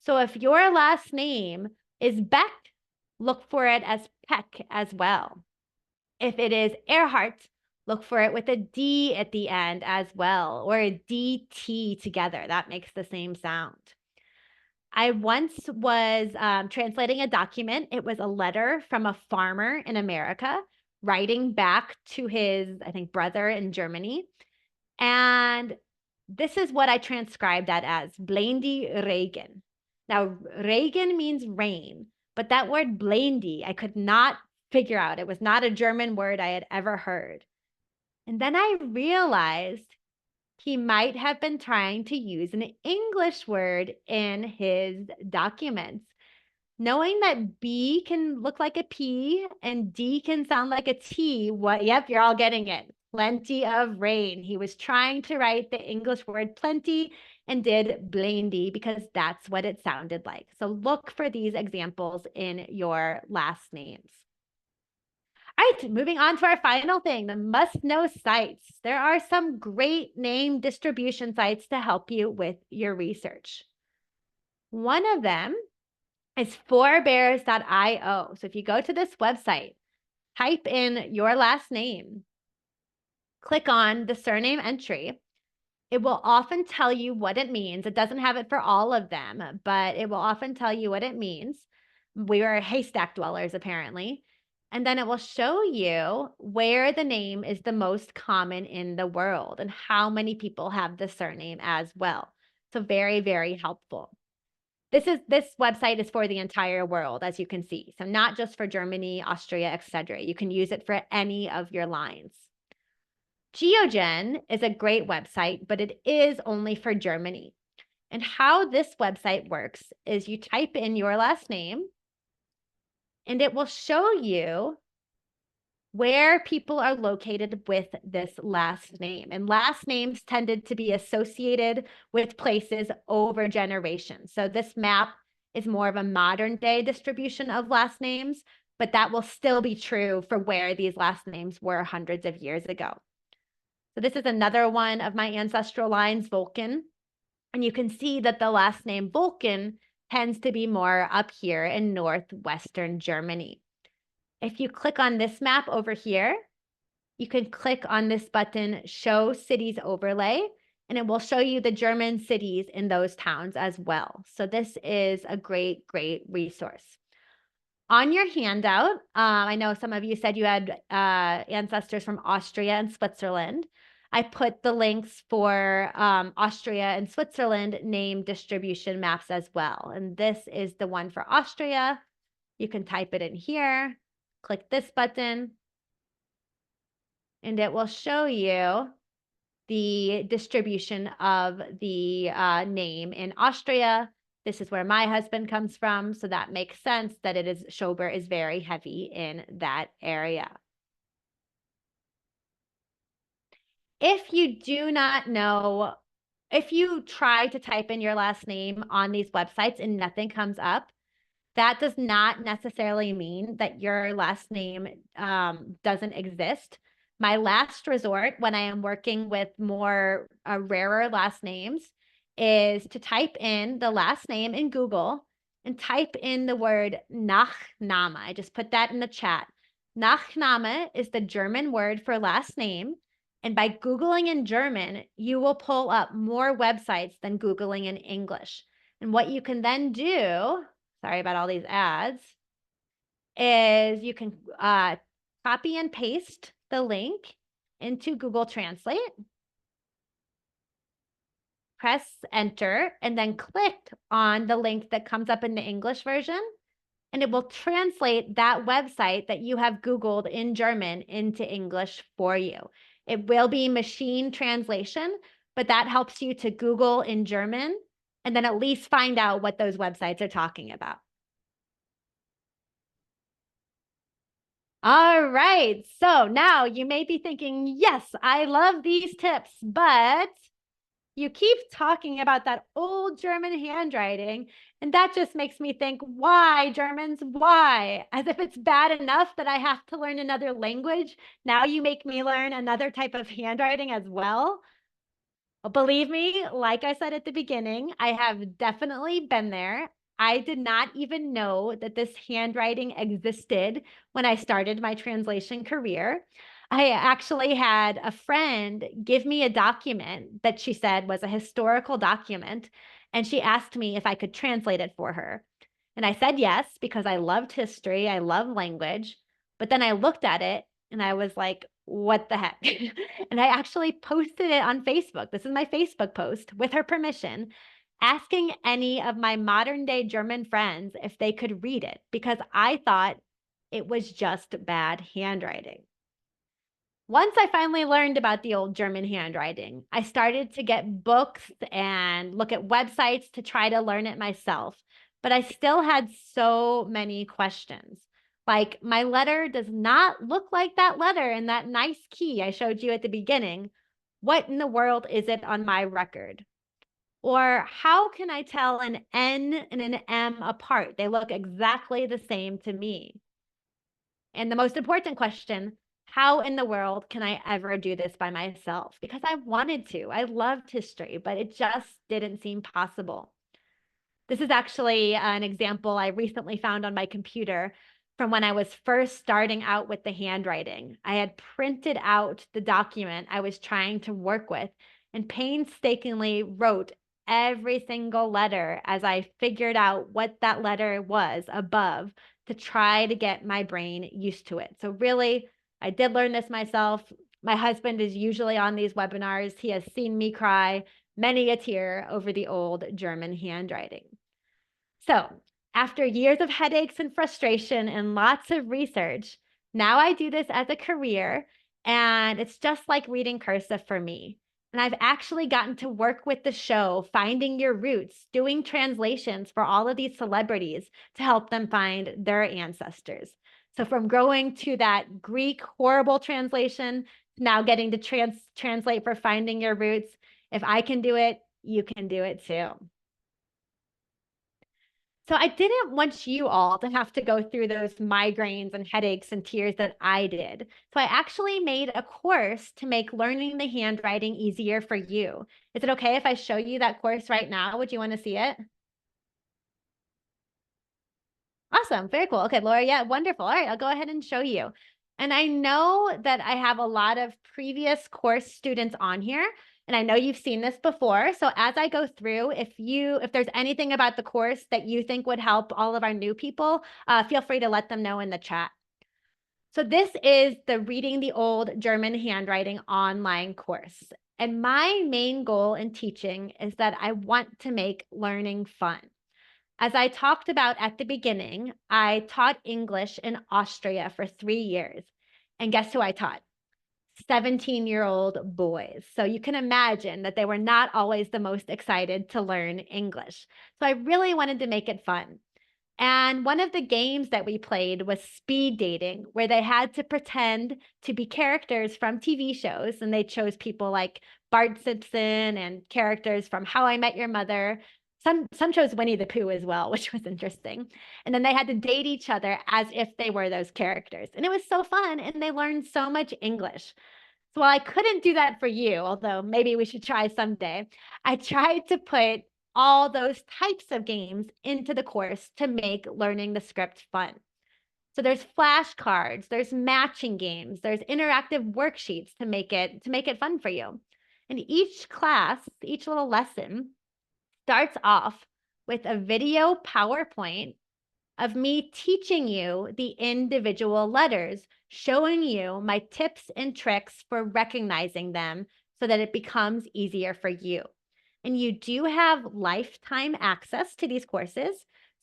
So if your last name is Beck, look for it as Peck as well. If it is Earhart, look for it with a D at the end as well, or a DT together. That makes the same sound. I once was translating a document. It was a letter from a farmer in America writing back to his, I think, brother in Germany. And this is what I transcribed that as Blendy Regen. Now, Regen means rain, but that word Blendy, I could not figure out. It was not a German word I had ever heard. And then I realized he might have been trying to use an English word in his documents. Knowing that B can look like a P and D can sound like a T, yep, you're all getting it. Plenty of rain. He was trying to write the English word plenty and did blendy because that's what it sounded like. So look for these examples in your last names. All right, moving on to our final thing, the must-know sites. There are some great name distribution sites to help you with your research. One of them is fourbears.io. So if you go to this website, type in your last name, click on the surname entry. It will often tell you what it means. It doesn't have it for all of them, but it will often tell you what it means. We are haystack dwellers, apparently. And then it will show you where the name is the most common in the world and how many people have the surname as well. So very, very helpful. This website is for the entire world, as you can see. So not just for Germany, Austria, etc. You can use it for any of your lines. GeoGen is a great website, but it is only for Germany. And how this website works is you type in your last name, and it will show you where people are located with this last name. And last names tended to be associated with places over generations. So this map is more of a modern day distribution of last names, but that will still be true for where these last names were hundreds of years ago. So this is another one of my ancestral lines, Vulcan. And you can see that the last name Vulcan tends to be more up here in northwestern Germany. If you click on this map over here, you can click on this button, Show Cities Overlay, and it will show you the German cities in those towns as well. So this is a great, great resource. On your handout, I know some of you said you had ancestors from Austria and Switzerland. I put the links for Austria and Switzerland name distribution maps as well. And this is the one for Austria. You can type it in here, click this button, and it will show you the distribution of the name in Austria. This is where my husband comes from, so that makes sense that Schober is very heavy in that area. If you do not know, if you try to type in your last name on these websites and nothing comes up, that does not necessarily mean that your last name doesn't exist. My last resort when I am working with more rarer last names is to type in the last name in Google and type in the word Nachname. I just put that in the chat. Nachname is the German word for last name. And by Googling in German, you will pull up more websites than Googling in English. And what you can then do, sorry about all these ads, is you can copy and paste the link into Google Translate, press enter, and then click on the link that comes up in the English version, and it will translate that website that you have Googled in German into English for you. It will be machine translation, but that helps you to Google in German and then at least find out what those websites are talking about. All right, so now you may be thinking, yes, I love these tips, but You keep talking about that old German handwriting, and that just makes me think, why, Germans, why? As if it's bad enough that I have to learn another language. Now you make me learn another type of handwriting as well. Believe me, like I said at the beginning, I have definitely been there. I did not even know that this handwriting existed when I started my translation career. I actually had a friend give me a document that she said was a historical document, and she asked me if I could translate it for her. And I said yes, because I loved history, I love language. But then I looked at it and I was like, what the heck? And I actually posted it on Facebook. This is my Facebook post with her permission, asking any of my modern day German friends if they could read it because I thought it was just bad handwriting. Once I finally learned about the old German handwriting, I started to get books and look at websites to try to learn it myself. But I still had so many questions. Like, my letter does not look like that letter in that nice key I showed you at the beginning. What in the world is it on my record? Or how can I tell an N and an M apart? They look exactly the same to me. And the most important question, how in the world can I ever do this by myself? Because I wanted to. I loved history, but it just didn't seem possible. This is actually an example I recently found on my computer from when I was first starting out with the handwriting. I had printed out the document I was trying to work with and painstakingly wrote every single letter as I figured out what that letter was above to try to get my brain used to it. So, really, I did learn this myself. My husband is usually on these webinars. He has seen me cry many a tear over the old German handwriting. So, after years of headaches and frustration and lots of research, now I do this as a career, and it's just like reading cursive for me. And I've actually gotten to work with the show, Finding Your Roots, doing translations for all of these celebrities to help them find their ancestors. So, from going to that Greek horrible translation, now getting to translate for Finding Your Roots, if I can do it, you can do it too. So I didn't want you all to have to go through those migraines and headaches and tears that I did. So I actually made a course to make learning the handwriting easier for you. Is it okay if I show you that course right now? Would you want to see it? Awesome. Very cool. Okay, Laura. Yeah, wonderful. All right, I'll go ahead and show you. And I know that I have a lot of previous course students on here, and I know you've seen this before. So as I go through, if there's anything about the course that you think would help all of our new people, feel free to let them know in the chat. So this is the Reading the Old German Handwriting online course. And my main goal in teaching is that I want to make learning fun. As I talked about at the beginning, I taught English in Austria for 3 years. And guess who I taught? 17-year-old boys. So you can imagine that they were not always the most excited to learn English. So I really wanted to make it fun. And one of the games that we played was speed dating, where they had to pretend to be characters from TV shows. And they chose people like Bart Simpson and characters from How I Met Your Mother. Some chose Winnie the Pooh as well, which was interesting. And then they had to date each other as if they were those characters. And it was so fun. And they learned so much English. So while I couldn't do that for you, although maybe we should try someday, I tried to put all those types of games into the course to make learning the script fun. So there's flashcards, there's matching games, there's interactive worksheets to make it fun for you. And each class, each little lesson starts off with a video PowerPoint of me teaching you the individual letters, showing you my tips and tricks for recognizing them so that it becomes easier for you. And you do have lifetime access to these courses,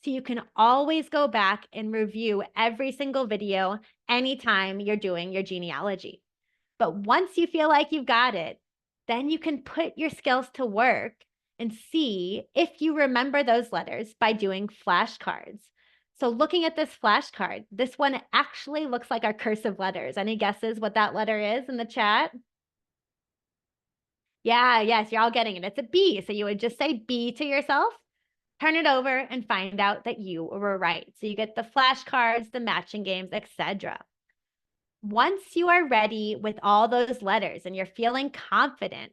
so you can always go back and review every single video anytime you're doing your genealogy. But once you feel like you've got it, then you can put your skills to work and see if you remember those letters by doing flashcards. So looking at this flashcard, this one actually looks like our cursive letters. Any guesses what that letter is in the chat? Yeah, yes, you're all getting it. It's a B. So you would just say B to yourself, turn it over, and find out that you were right. So you get the flashcards, the matching games, etc. Once you are ready with all those letters and you're feeling confident,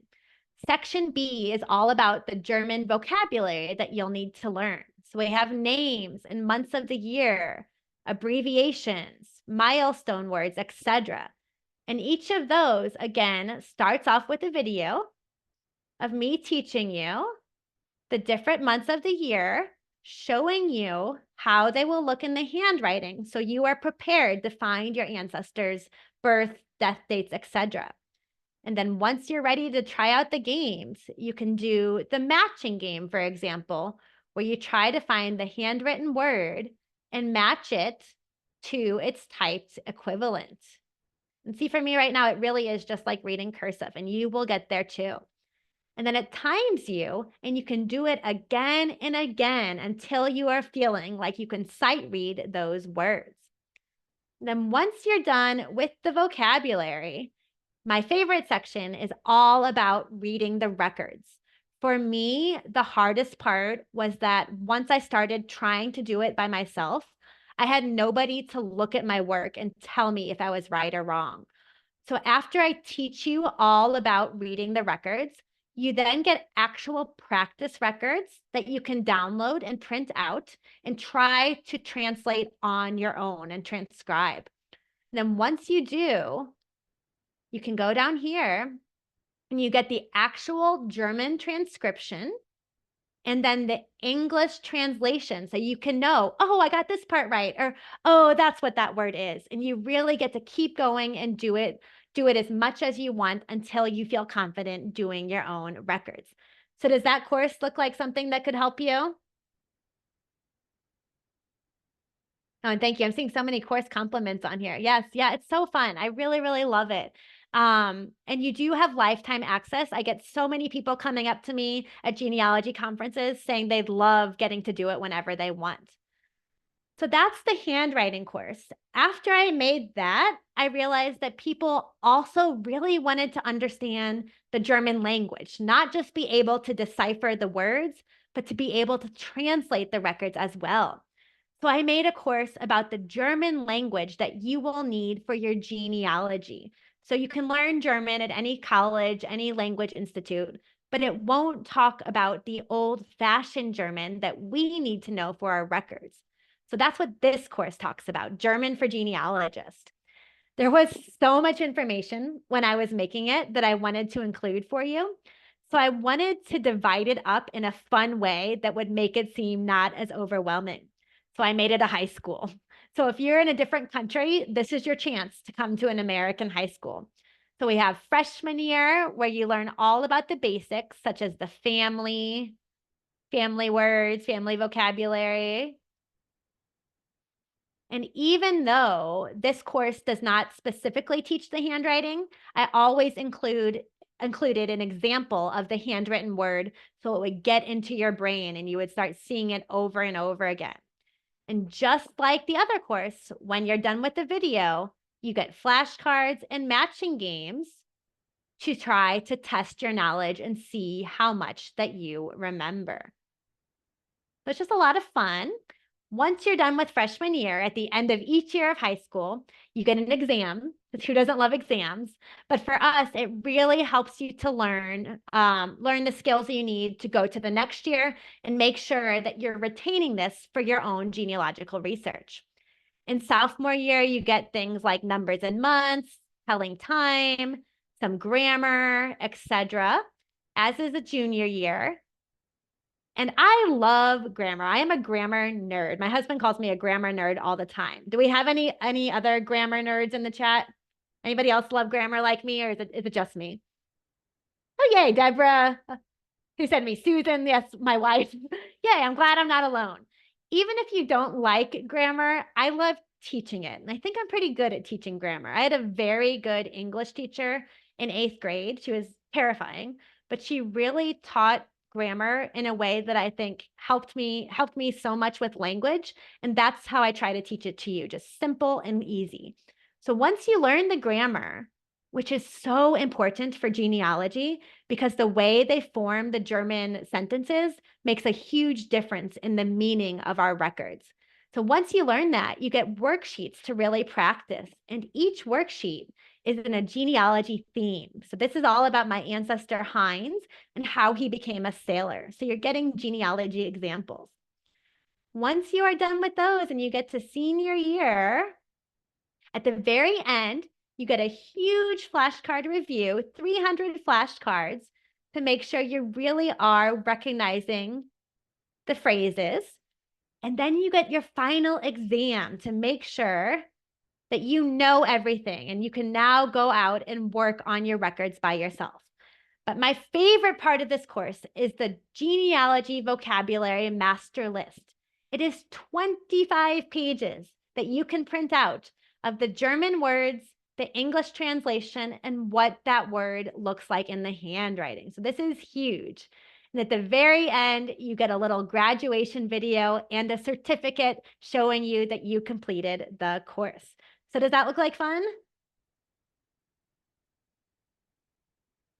section B is all about the German vocabulary that you'll need to learn. So we have names and months of the year, abbreviations, milestone words, etc. And each of those, again, starts off with a video of me teaching you the different months of the year, showing you how they will look in the handwriting so you are prepared to find your ancestors' birth, death dates, etc. And then once you're ready to try out the games, you can do the matching game, for example, where you try to find the handwritten word and match it to its typed equivalent. And see, for me right now, it really is just like reading cursive, and you will get there too. And then it times you, and you can do it again and again until you are feeling like you can sight read those words. Then once you're done with the vocabulary, my favorite section is all about reading the records. For me, the hardest part was that once I started trying to do it by myself, I had nobody to look at my work and tell me if I was right or wrong. So after I teach you all about reading the records, you then get actual practice records that you can download and print out and try to translate on your own and transcribe. Then once you do, you can go down here and you get the actual German transcription and then the English translation. So you can know, oh, I got this part right, or, oh, that's what that word is. And you really get to keep going and do it as much as you want until you feel confident doing your own records. So does that course look like something that could help you? Oh, and thank you. I'm seeing so many course compliments on here. Yes, yeah, it's so fun. I really, really love it. And you do have lifetime access. I get so many people coming up to me at genealogy conferences saying they'd love getting to do it whenever they want. So that's the handwriting course. After I made that, I realized that people also really wanted to understand the German language, not just be able to decipher the words, but to be able to translate the records as well. So I made a course about the German language that you will need for your genealogy. So you can learn German at any college, any language institute, but it won't talk about the old-fashioned German that we need to know for our records. So that's what this course talks about, German for genealogists. There was so much information when I was making it that I wanted to include for you. So I wanted to divide it up in a fun way that would make it seem not as overwhelming. So I made it a high school. So if you're in a different country, this is your chance to come to an American high school. So we have freshman year, where you learn all about the basics, such as the family, family words, family vocabulary. And even though this course does not specifically teach the handwriting, I always included an example of the handwritten word so it would get into your brain and you would start seeing it over and over again. And just like the other course, when you're done with the video, you get flashcards and matching games to try to test your knowledge and see how much that you remember. So it's just a lot of fun. Once you're done with freshman year, at the end of each year of high school, you get an exam, because who doesn't love exams? But for us, it really helps you to learn the skills you need to go to the next year and make sure that you're retaining this for your own genealogical research. In sophomore year, you get things like numbers and months, telling time, some grammar, etc. As is a junior year. And I love grammar. I am a grammar nerd. My husband calls me a grammar nerd all the time. Do we have any other grammar nerds in the chat? Anybody else love grammar like me, or is it just me? Oh, yay, Deborah. Who sent me? Susan, yes, my wife. Yay, I'm glad I'm not alone. Even if you don't like grammar, I love teaching it. And I think I'm pretty good at teaching grammar. I had a very good English teacher in 8th grade. She was terrifying, but she really taught grammar in a way that I think helped me so much with language. And that's how I try to teach it to you, just simple and easy. So once you learn the grammar, which is so important for genealogy because the way they form the German sentences makes a huge difference in the meaning of our records. So once you learn that, you get worksheets to really practice, and each worksheet is in a genealogy theme. So this is all about my ancestor Heinz and how he became a sailor. So you're getting genealogy examples. Once you are done with those and you get to senior year, at the very end, you get a huge flashcard review, 300 flashcards, to make sure you really are recognizing the phrases. And then you get your final exam to make sure that you know everything and you can now go out and work on your records by yourself. But my favorite part of this course is the genealogy vocabulary master list. It is 25 pages that you can print out of the German words, the English translation, and what that word looks like in the handwriting. So this is huge. And at the very end, you get a little graduation video and a certificate showing you that you completed the course. So does that look like fun?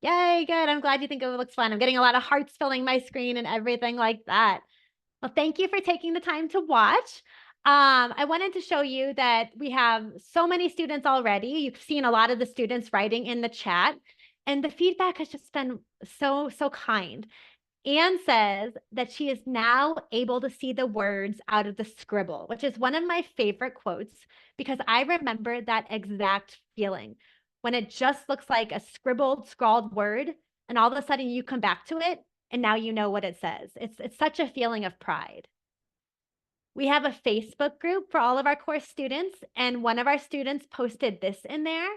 Yay, good. I'm glad you think it looks fun. I'm getting a lot of hearts filling my screen and everything like that. Well, thank you for taking the time to watch. I wanted to show you that we have so many students already. You've seen a lot of the students writing in the chat, and the feedback has just been so kind. Anne says that she is now able to see the words out of the scribble, which is one of my favorite quotes because I remember that exact feeling when it just looks like a scribbled, scrawled word, and all of a sudden you come back to it and now you know what it says. It's such a feeling of pride. We have a Facebook group for all of our course students, and one of our students posted this in there.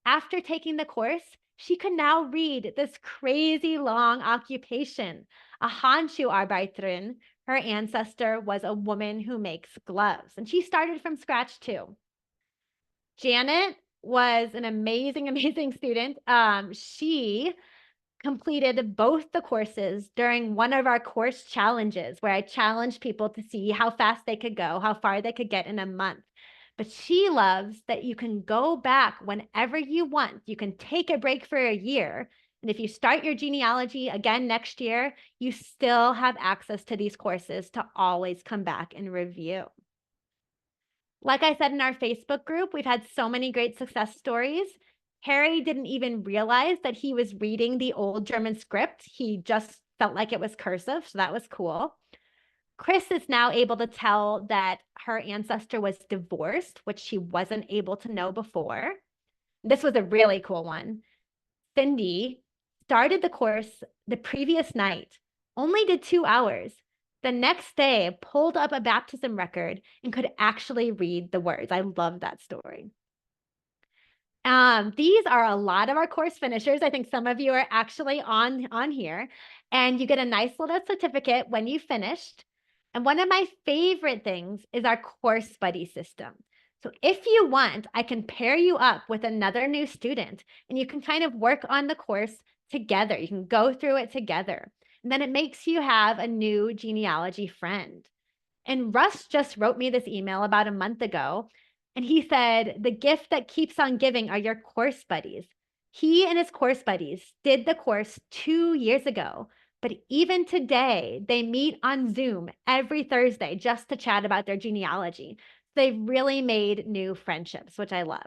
After taking the course, she could now read this crazy long occupation, a Handschuharbeiterin. Her ancestor was a woman who makes gloves, and she started from scratch too. Janet was an amazing student. She completed both the courses during one of our course challenges where I challenged people to see how fast they could go, how far they could get in a month. But she loves that you can go back whenever you want. You can take a break for a year. And if you start your genealogy again next year, you still have access to these courses to always come back and review. Like I said in our Facebook group, we've had so many great success stories. Harry didn't even realize that he was reading the old German script. He just felt like it was cursive, so that was cool. Chris is now able to tell that her ancestor was divorced, which she wasn't able to know before. This was a really cool one. Cindy started the course the previous night, only did 2 hours. The next day, pulled up a baptism record and could actually read the words. I love that story. These are a lot of our course finishers. I think some of you are actually on here, and you get a nice little certificate when you finished. And one of my favorite things is our course buddy system. So if you want, I can pair you up with another new student, and you can kind of work on the course together. You can go through it together. And then it makes you have a new genealogy friend. And Russ just wrote me this email about a month ago. And he said, the gift that keeps on giving are your course buddies. He and his course buddies did the course 2 years ago. But even today, they meet on Zoom every Thursday just to chat about their genealogy. They've really made new friendships, which I loved.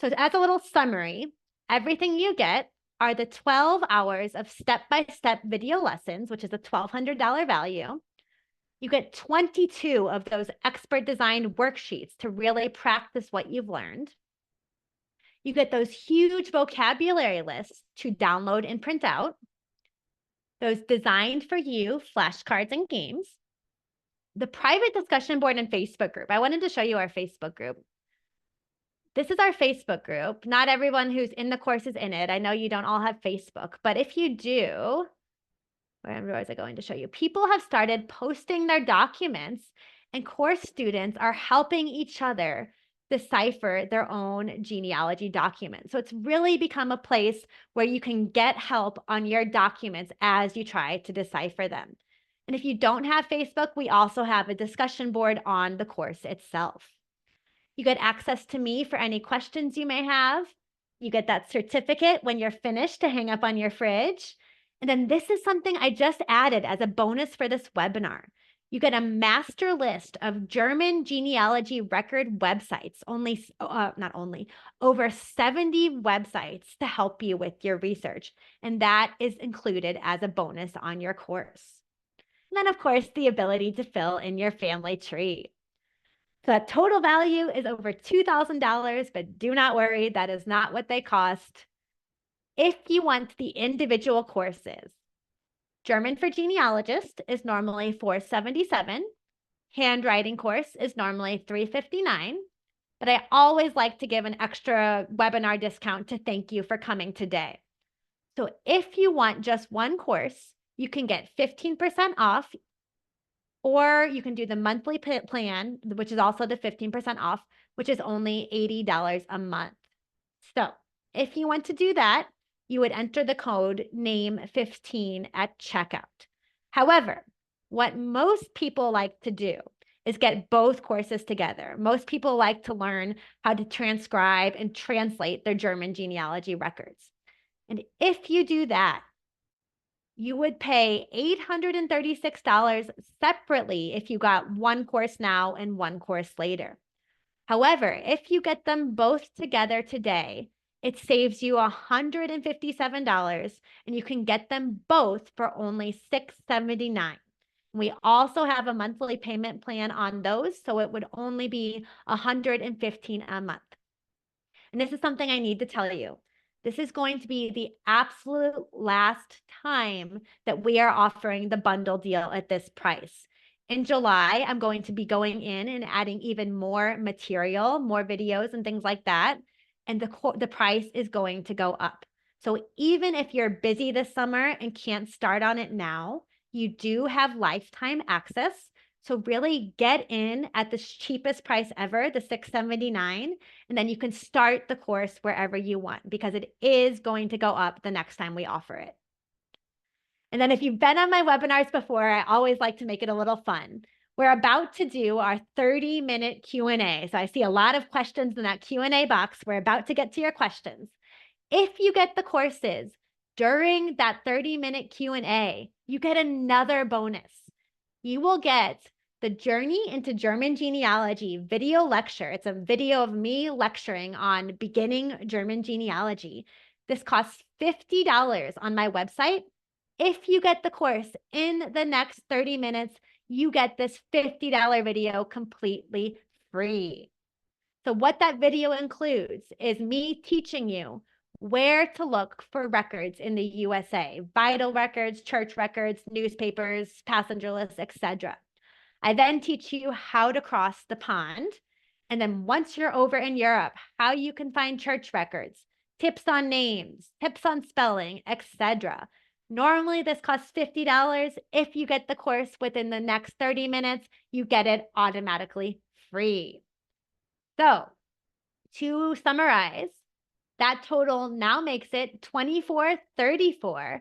So as a little summary, everything you get are the 12 hours of step-by-step video lessons, which is a $1,200 value. You get 22 of those expert designed worksheets to really practice what you've learned. You get those huge vocabulary lists to download and print out. Those designed for you flashcards and games. The private discussion board and Facebook group. I wanted to show you our Facebook group. This is our Facebook group. Not everyone who's in the course is in it. I know you don't all have Facebook, but if you do, where was I going to show you? People have started posting their documents, and course students are helping each other decipher their own genealogy documents. So it's really become a place where you can get help on your documents as you try to decipher them. And if you don't have Facebook, we also have a discussion board on the course itself. You get access to me for any questions you may have. You get that certificate when you're finished to hang up on your fridge. And then this is something I just added as a bonus for this webinar. You get a master list of German genealogy record websites, over 70 websites to help you with your research. And that is included as a bonus on your course. And then, of course, the ability to fill in your family tree. So that total value is over $2,000, but do not worry, that is not what they cost. If you want the individual courses, German for Genealogist is normally $477. Handwriting course is normally $359. But I always like to give an extra webinar discount to thank you for coming today. So if you want just one course, you can get 15% off, or you can do the monthly plan, which is also the 15% off, which is only $80 a month. So if you want to do that, you would enter the code NAME15 at checkout. However, what most people like to do is get both courses together. Most people like to learn how to transcribe and translate their German genealogy records. And if you do that, you would pay $836 separately if you got one course now and one course later. However, if you get them both together today, it saves you $157 and you can get them both for only $679. We also have a monthly payment plan on those, so it would only be $115 a month. And this is something I need to tell you. This is going to be the absolute last time that we are offering the bundle deal at this price. In July, I'm going to be going in and adding even more material, more videos and things like that. And the price is going to go up. So even if you're busy this summer and can't start on it now, you do have lifetime access. So really get in at the cheapest price ever, the $679, and then you can start the course wherever you want, because it is going to go up the next time we offer it. And then if you've been on my webinars before, I always like to make it a little fun. We're about to do our 30-minute Q&A. So I see a lot of questions in that Q&A box. We're about to get to your questions. If you get the courses during that 30-minute Q&A, you get another bonus. You will get the Journey into German Genealogy video lecture. It's a video of me lecturing on beginning German genealogy. This costs $50 on my website. If you get the course in the next 30 minutes, you get this $50 video completely free. So what that video includes is me teaching you where to look for records in the USA, vital records, church records, newspapers, passenger lists, etc. I then teach you how to cross the pond. And then once you're over in Europe, how you can find church records, tips on names, tips on spelling, etc. Normally, this costs $50. If you get the course within the next 30 minutes, you get it automatically free. So to summarize, that total now makes it $24.34,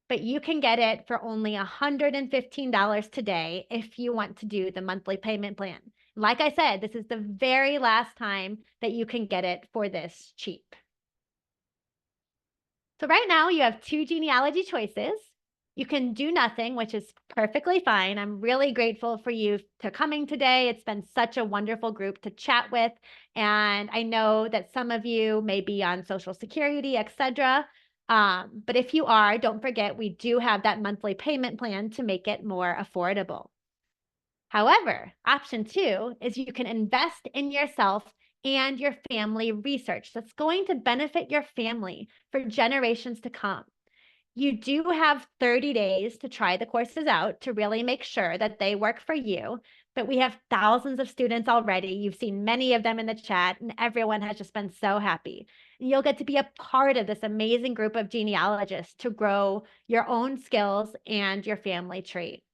but you can get it for only $115 today if you want to do the monthly payment plan. Like I said, this is the very last time that you can get it for this cheap. So right now you have two genealogy choices. You can do nothing, which is perfectly fine. I'm really grateful for you to coming today. It's been such a wonderful group to chat with. And I know that some of you may be on Social Security, etc. But if you are, don't forget, we do have that monthly payment plan to make it more affordable. However, option 2 is you can invest in yourself and your family research that's going to benefit your family for generations to come. You do have 30 days to try the courses out to really make sure that they work for you. But we have thousands of students already. You've seen many of them in the chat, and everyone has just been so happy. And you'll get to be a part of this amazing group of genealogists to grow your own skills and your family tree.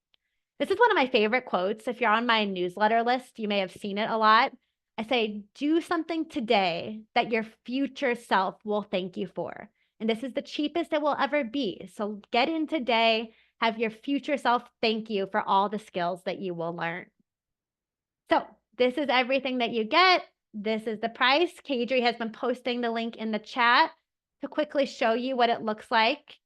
This is one of my favorite quotes. If you're on my newsletter list, you may have seen it a lot. I say, do something today that your future self will thank you for. And this is the cheapest it will ever be. So get in today, have your future self thank you for all the skills that you will learn. So this is everything that you get. This is the price. Kadri has been posting the link in the chat to quickly show you what it looks like.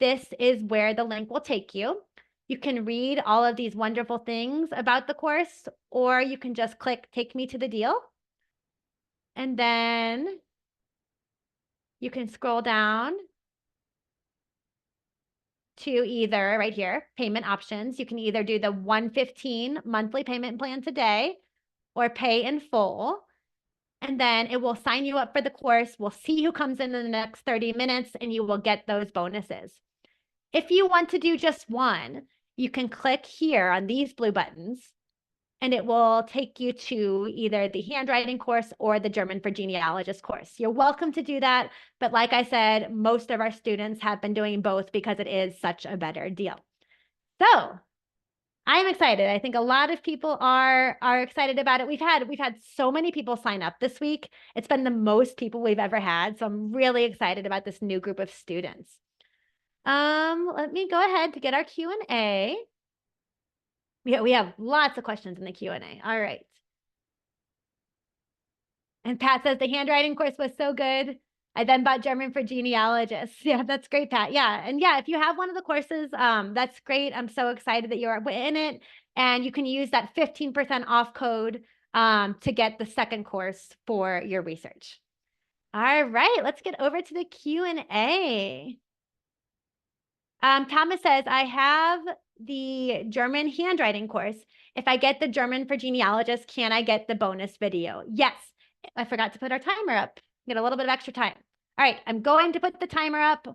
This is where the link will take you. You can read all of these wonderful things about the course, or you can just click Take Me to the Deal. And then you can scroll down to either right here, payment options. You can either do the $115 monthly payment plan today or pay in full. And then it will sign you up for the course. We'll see who comes in the next 30 minutes and you will get those bonuses. If you want to do just one, you can click here on these blue buttons and it will take you to either the handwriting course or the German for Genealogists course. You're welcome to do that. But like I said, most of our students have been doing both because it is such a better deal. So I'm excited. I think a lot of people are excited about it. We've had so many people sign up this week. It's been the most people we've ever had. So I'm really excited about this new group of students. Let me go ahead to get our Q&A. We have lots of questions in the Q&A. All right. And Pat says the handwriting course was so good. I then bought German for Genealogists. Yeah, that's great, Pat. Yeah. And yeah, if you have one of the courses, that's great. I'm so excited that you're in it. And you can use that 15% off code to get the second course for your research. All right, let's get over to the Q&A. Thomas says, I have the German handwriting course. If I get the German for Genealogists, can I get the bonus video? Yes. I forgot to put our timer up. Get a little bit of extra time. All right, I'm going to put the timer up.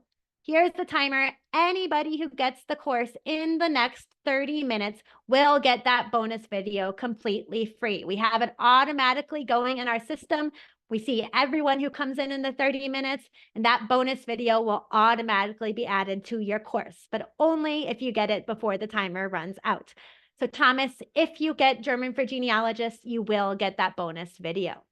Here's the timer. Anybody who gets the course in the next 30 minutes will get that bonus video completely free. We have it automatically going in our system. We see everyone who comes in the 30 minutes, and that bonus video will automatically be added to your course, but only if you get it before the timer runs out. So Thomas, if you get German for Genealogists, you will get that bonus video.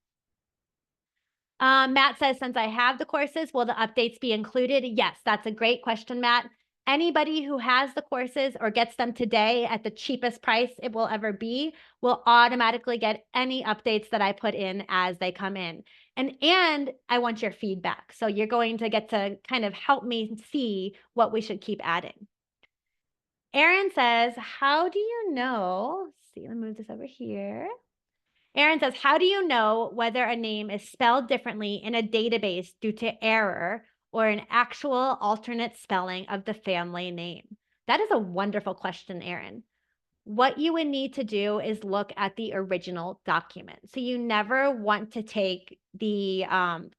Matt says, since I have the courses, will the updates be included? Yes, that's a great question, Matt. Anybody who has the courses or gets them today at the cheapest price it will ever be will automatically get any updates that I put in as they come in. And I want your feedback. So you're going to get to kind of help me see what we should keep adding. Aaron says, how do you know? Let's see, let me move this over here. Aaron says, how do you know whether a name is spelled differently in a database due to error or an actual alternate spelling of the family name? That is a wonderful question, Aaron. What you would need to do is look at the original document. So you never want to take the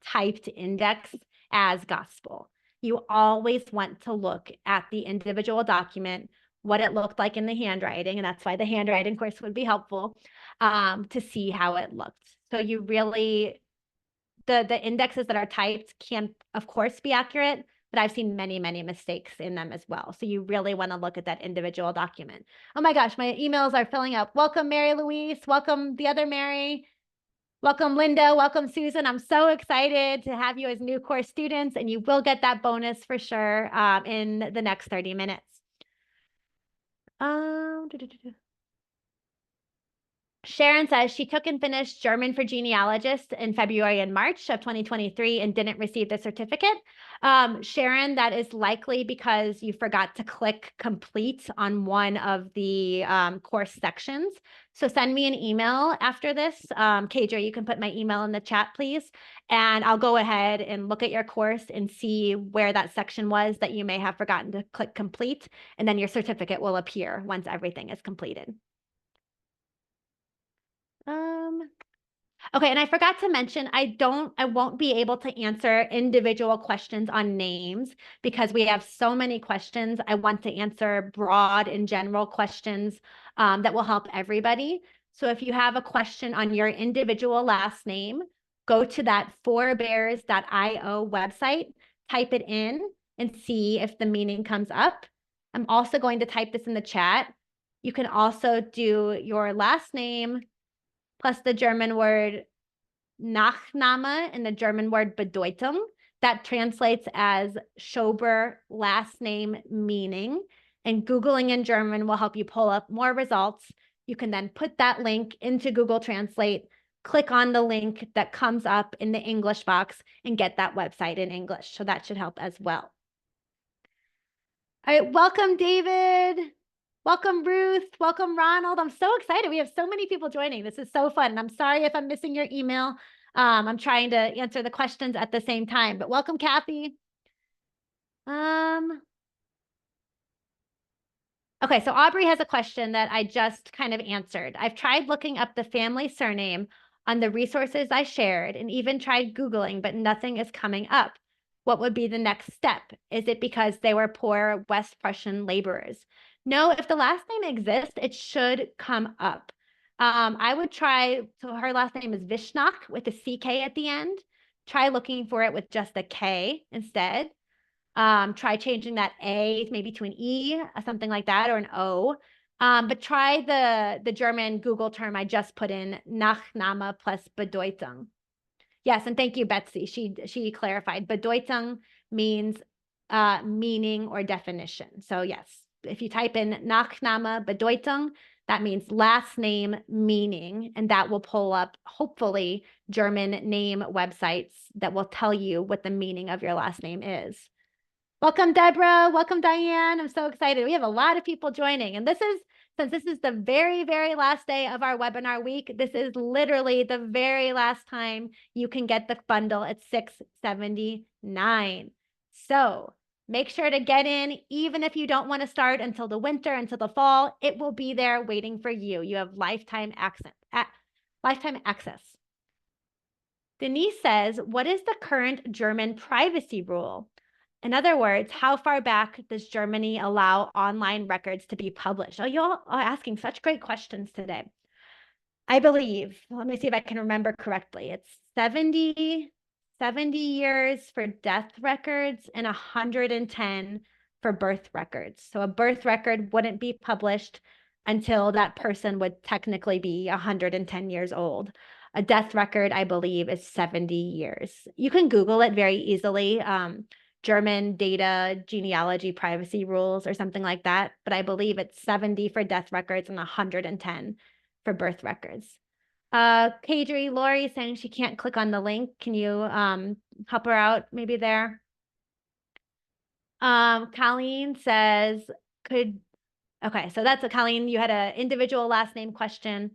typed index as gospel. You always want to look at the individual document, what it looked like in the handwriting, and that's why the handwriting course would be helpful to see how it looked. So you really, the indexes that are typed can, of course, be accurate, but I've seen many, many mistakes in them as well. So you really want to look at that individual document. Oh my gosh, my emails are filling up. Welcome, Mary Louise. Welcome, the other Mary. Welcome, Linda. Welcome, Susan. I'm so excited to have you as new course students, and you will get that bonus for sure in the next 30 minutes. Sharon says she took and finished German for Genealogists in February and March of 2023 and didn't receive the certificate. Sharon, that is likely because you forgot to click complete on one of the course sections. So send me an email after this. Kadra, you can put my email in the chat, please. And I'll go ahead and look at your course and see where that section was that you may have forgotten to click complete. And then your certificate will appear once everything is completed. Okay, and I forgot to mention, I won't be able to answer individual questions on names because we have so many questions. I want to answer broad and general questions that will help everybody. So if you have a question on your individual last name, go to that forbears.io website, type it in and see if the meaning comes up. I'm also going to type this in the chat. You can also do your last name plus the German word Nachname and the German word Bedeutung. That translates as sober last name meaning. And Googling in German will help you pull up more results. You can then put that link into Google Translate, click on the link that comes up in the English box and get that website in English. So that should help as well. All right, welcome, David. Welcome, Ruth. Welcome, Ronald. I'm so excited. We have so many people joining. This is so fun. And I'm sorry if I'm missing your email. I'm trying to answer the questions at the same time, but welcome, Kathy. Okay, so Aubrey has a question that I just kind of answered. I've tried looking up the family surname on the resources I shared and even tried Googling, but nothing is coming up. What would be the next step? Is it because they were poor West Prussian laborers? No, if the last name exists, it should come up. I would try, so her last name is Vishnach with a CK at the end. Try looking for it with just a K instead. Try changing that A maybe to an E, something like that, or an O. But try the German Google term I just put in, Nachname plus Bedeutung. Yes, and thank you, Betsy. She clarified. Bedeutung means meaning or definition. So yes, if you type in Nachname Bedeutung, that means last name meaning, and that will pull up, hopefully, German name websites that will tell you what the meaning of your last name is. Welcome, Deborah. Welcome, Diane. I'm so excited. We have a lot of people joining. And since this is the very, very last day of our webinar week, this is literally the very last time you can get the bundle at $679. So make sure to get in, even if you don't want to start until the winter, until the fall, it will be there waiting for you. You have lifetime access. Denise says, what is the current German privacy rule? In other words, how far back does Germany allow online records to be published? Oh, you all are asking such great questions today. I believe, let me see if I can remember correctly. It's 70 years for death records and 110 for birth records. So a birth record wouldn't be published until that person would technically be 110 years old. A death record, I believe, is 70 years. You can Google it very easily. German data genealogy privacy rules or something like that. But I believe it's 70 for death records and 110 for birth records. Kadri, Lori saying she can't click on the link. Can you help her out maybe there? Colleen says, okay, so that's a Colleen, you had an individual last name question.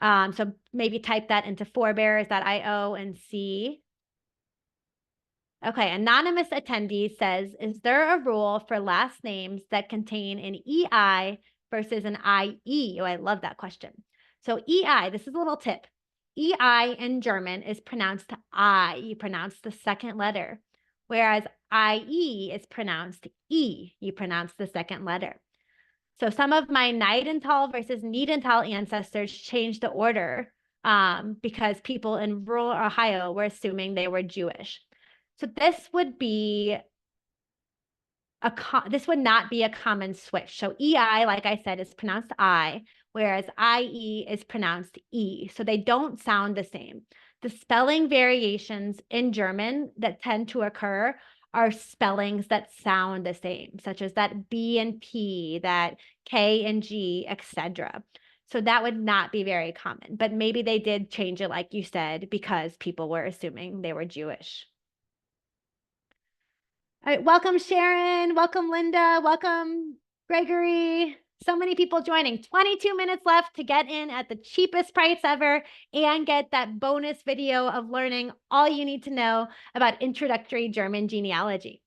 So maybe type that into forebears.io and see. Okay, anonymous attendee says, is there a rule for last names that contain an EI versus an IE? Oh, I love that question. So EI, this is a little tip. EI in German is pronounced I. You pronounce the second letter, whereas IE is pronounced E. You pronounce the second letter. So some of my Neidenthal versus Niedenthal ancestors changed the order because people in rural Ohio were assuming they were Jewish. So this would be this would not be a common switch. So EI, like I said, is pronounced I, whereas IE is pronounced E. So they don't sound the same. The spelling variations in German that tend to occur are spellings that sound the same, such as that B and P, that K and G, etc. So that would not be very common, but maybe they did change it, like you said, because people were assuming they were Jewish. All right, welcome, Sharon. Welcome, Linda. Welcome, Gregory. So many people joining. 22 minutes left to get in at the cheapest price ever and get that bonus video of learning all you need to know about introductory German genealogy.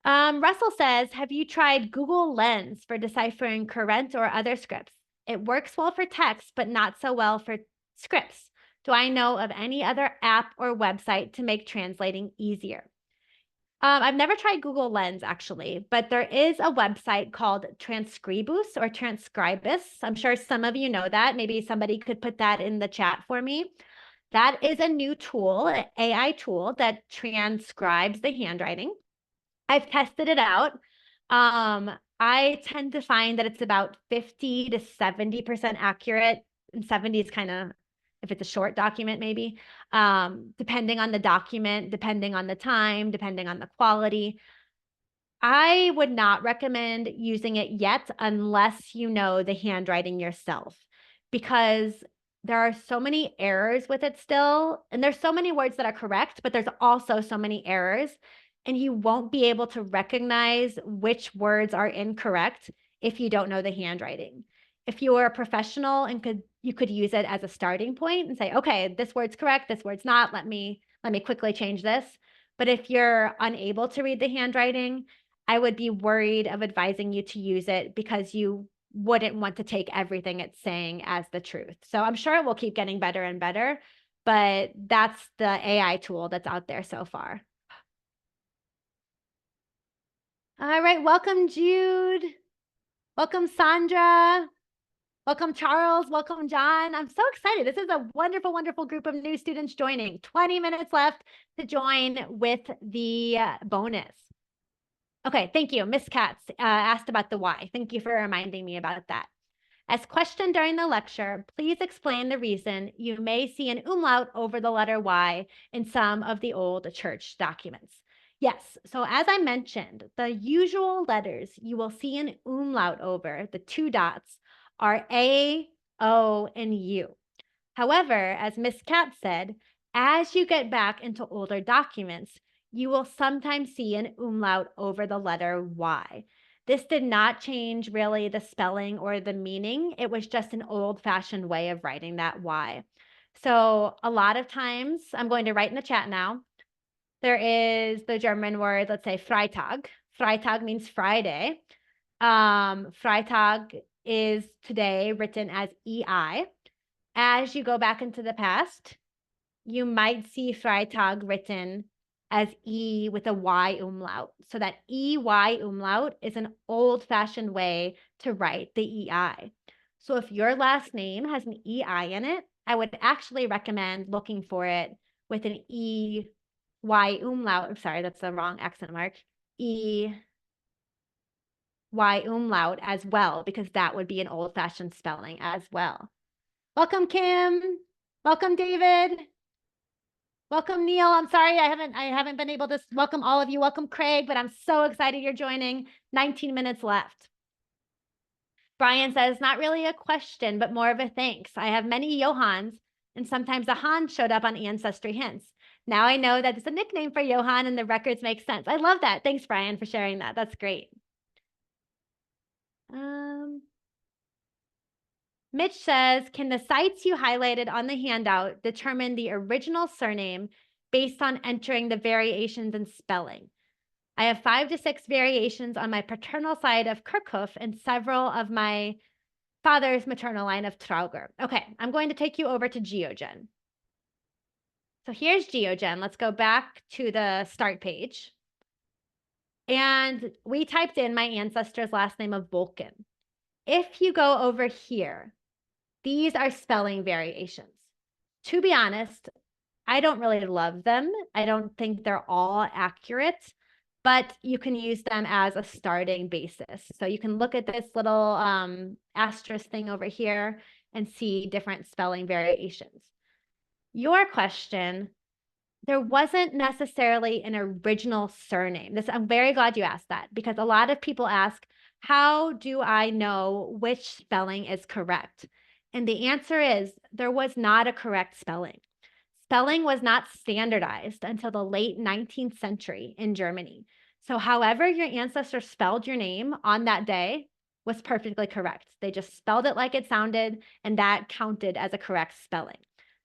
Russell says, have you tried Google Lens for deciphering current or other scripts? It works well for text, but not so well for scripts. Do I know of any other app or website to make translating easier? I've never tried Google Lens actually, but there is a website called Transcribus or Transcribus. I'm sure some of you know that. Maybe somebody could put that in the chat for me. That is a new tool, an AI tool that transcribes the handwriting. I've tested it out. I tend to find that it's about 50 to 70% accurate, and 70 is kind of, if it's a short document, maybe, depending on the document, depending on the time, depending on the quality. I would not recommend using it yet unless you know the handwriting yourself, because there are so many errors with it still. And there's so many words that are correct, but there's also so many errors. And you won't be able to recognize which words are incorrect if you don't know the handwriting. If you were a professional and you could use it as a starting point and say, okay, this word's correct, this word's not. Let me quickly change this. But if you're unable to read the handwriting, I would be worried of advising you to use it because you wouldn't want to take everything it's saying as the truth. So I'm sure it will keep getting better and better, but that's the AI tool that's out there so far. All right, welcome Jude. Welcome Sandra. Welcome Charles. Welcome John. I'm so excited. This is a wonderful, wonderful group of new students joining. 20 minutes left to join with the bonus. Okay, thank you. Miss Katz asked about the why. Thank you for reminding me about that. As questioned during the lecture, please explain the reason you may see an umlaut over the letter Y in some of the old church documents. Yes, so as I mentioned, the usual letters you will see an umlaut over, the two dots, are A, O, and U. However, as Miss Katz said, as you get back into older documents, you will sometimes see an umlaut over the letter Y. This did not change really the spelling or the meaning. It was just an old-fashioned way of writing that Y. So a lot of times, I'm going to write in the chat now, there is the German word, let's say Freitag. Freitag means Friday. Freitag is today written as EI. As you go back into the past, you might see Freitag written as E with a Y umlaut. So that EY umlaut is an old-fashioned way to write the EI. So if your last name has an EI in it, I would actually recommend looking for it with an EY umlaut. I'm sorry, that's the wrong accent mark. EY umlaut as well, because that would be an old-fashioned spelling as well. Welcome, Kim. Welcome, David. Welcome, Neil. I'm sorry I haven't been able to welcome all of you. Welcome, Craig, but I'm so excited you're joining. 19 minutes left. Brian says, not really a question, but more of a thanks. I have many Johans, and sometimes a Hans showed up on Ancestry Hints. Now I know that it's a nickname for Johann and the records make sense. I love that. Thanks, Brian, for sharing that. That's great. Mitch says, can the sites you highlighted on the handout determine the original surname based on entering the variations in spelling? I have 5 to 6 variations on my paternal side of Kirchhoff and several of my father's maternal line of Trauger. Okay, I'm going to take you over to GeoGen. So here's GeoGen. Let's go back to the start page. And we typed in my ancestor's last name of Vulcan. If you go over here, these are spelling variations. To be honest, I don't really love them. I don't think they're all accurate, but you can use them as a starting basis. So you can look at this little asterisk thing over here and see different spelling variations. Your question, there wasn't necessarily an original surname. I'm very glad you asked that, because a lot of people ask, how do I know which spelling is correct? And the answer is there was not a correct spelling. Spelling was not standardized until the late 19th century in Germany. So however your ancestors spelled your name on that day was perfectly correct. They just spelled it like it sounded, and that counted as a correct spelling.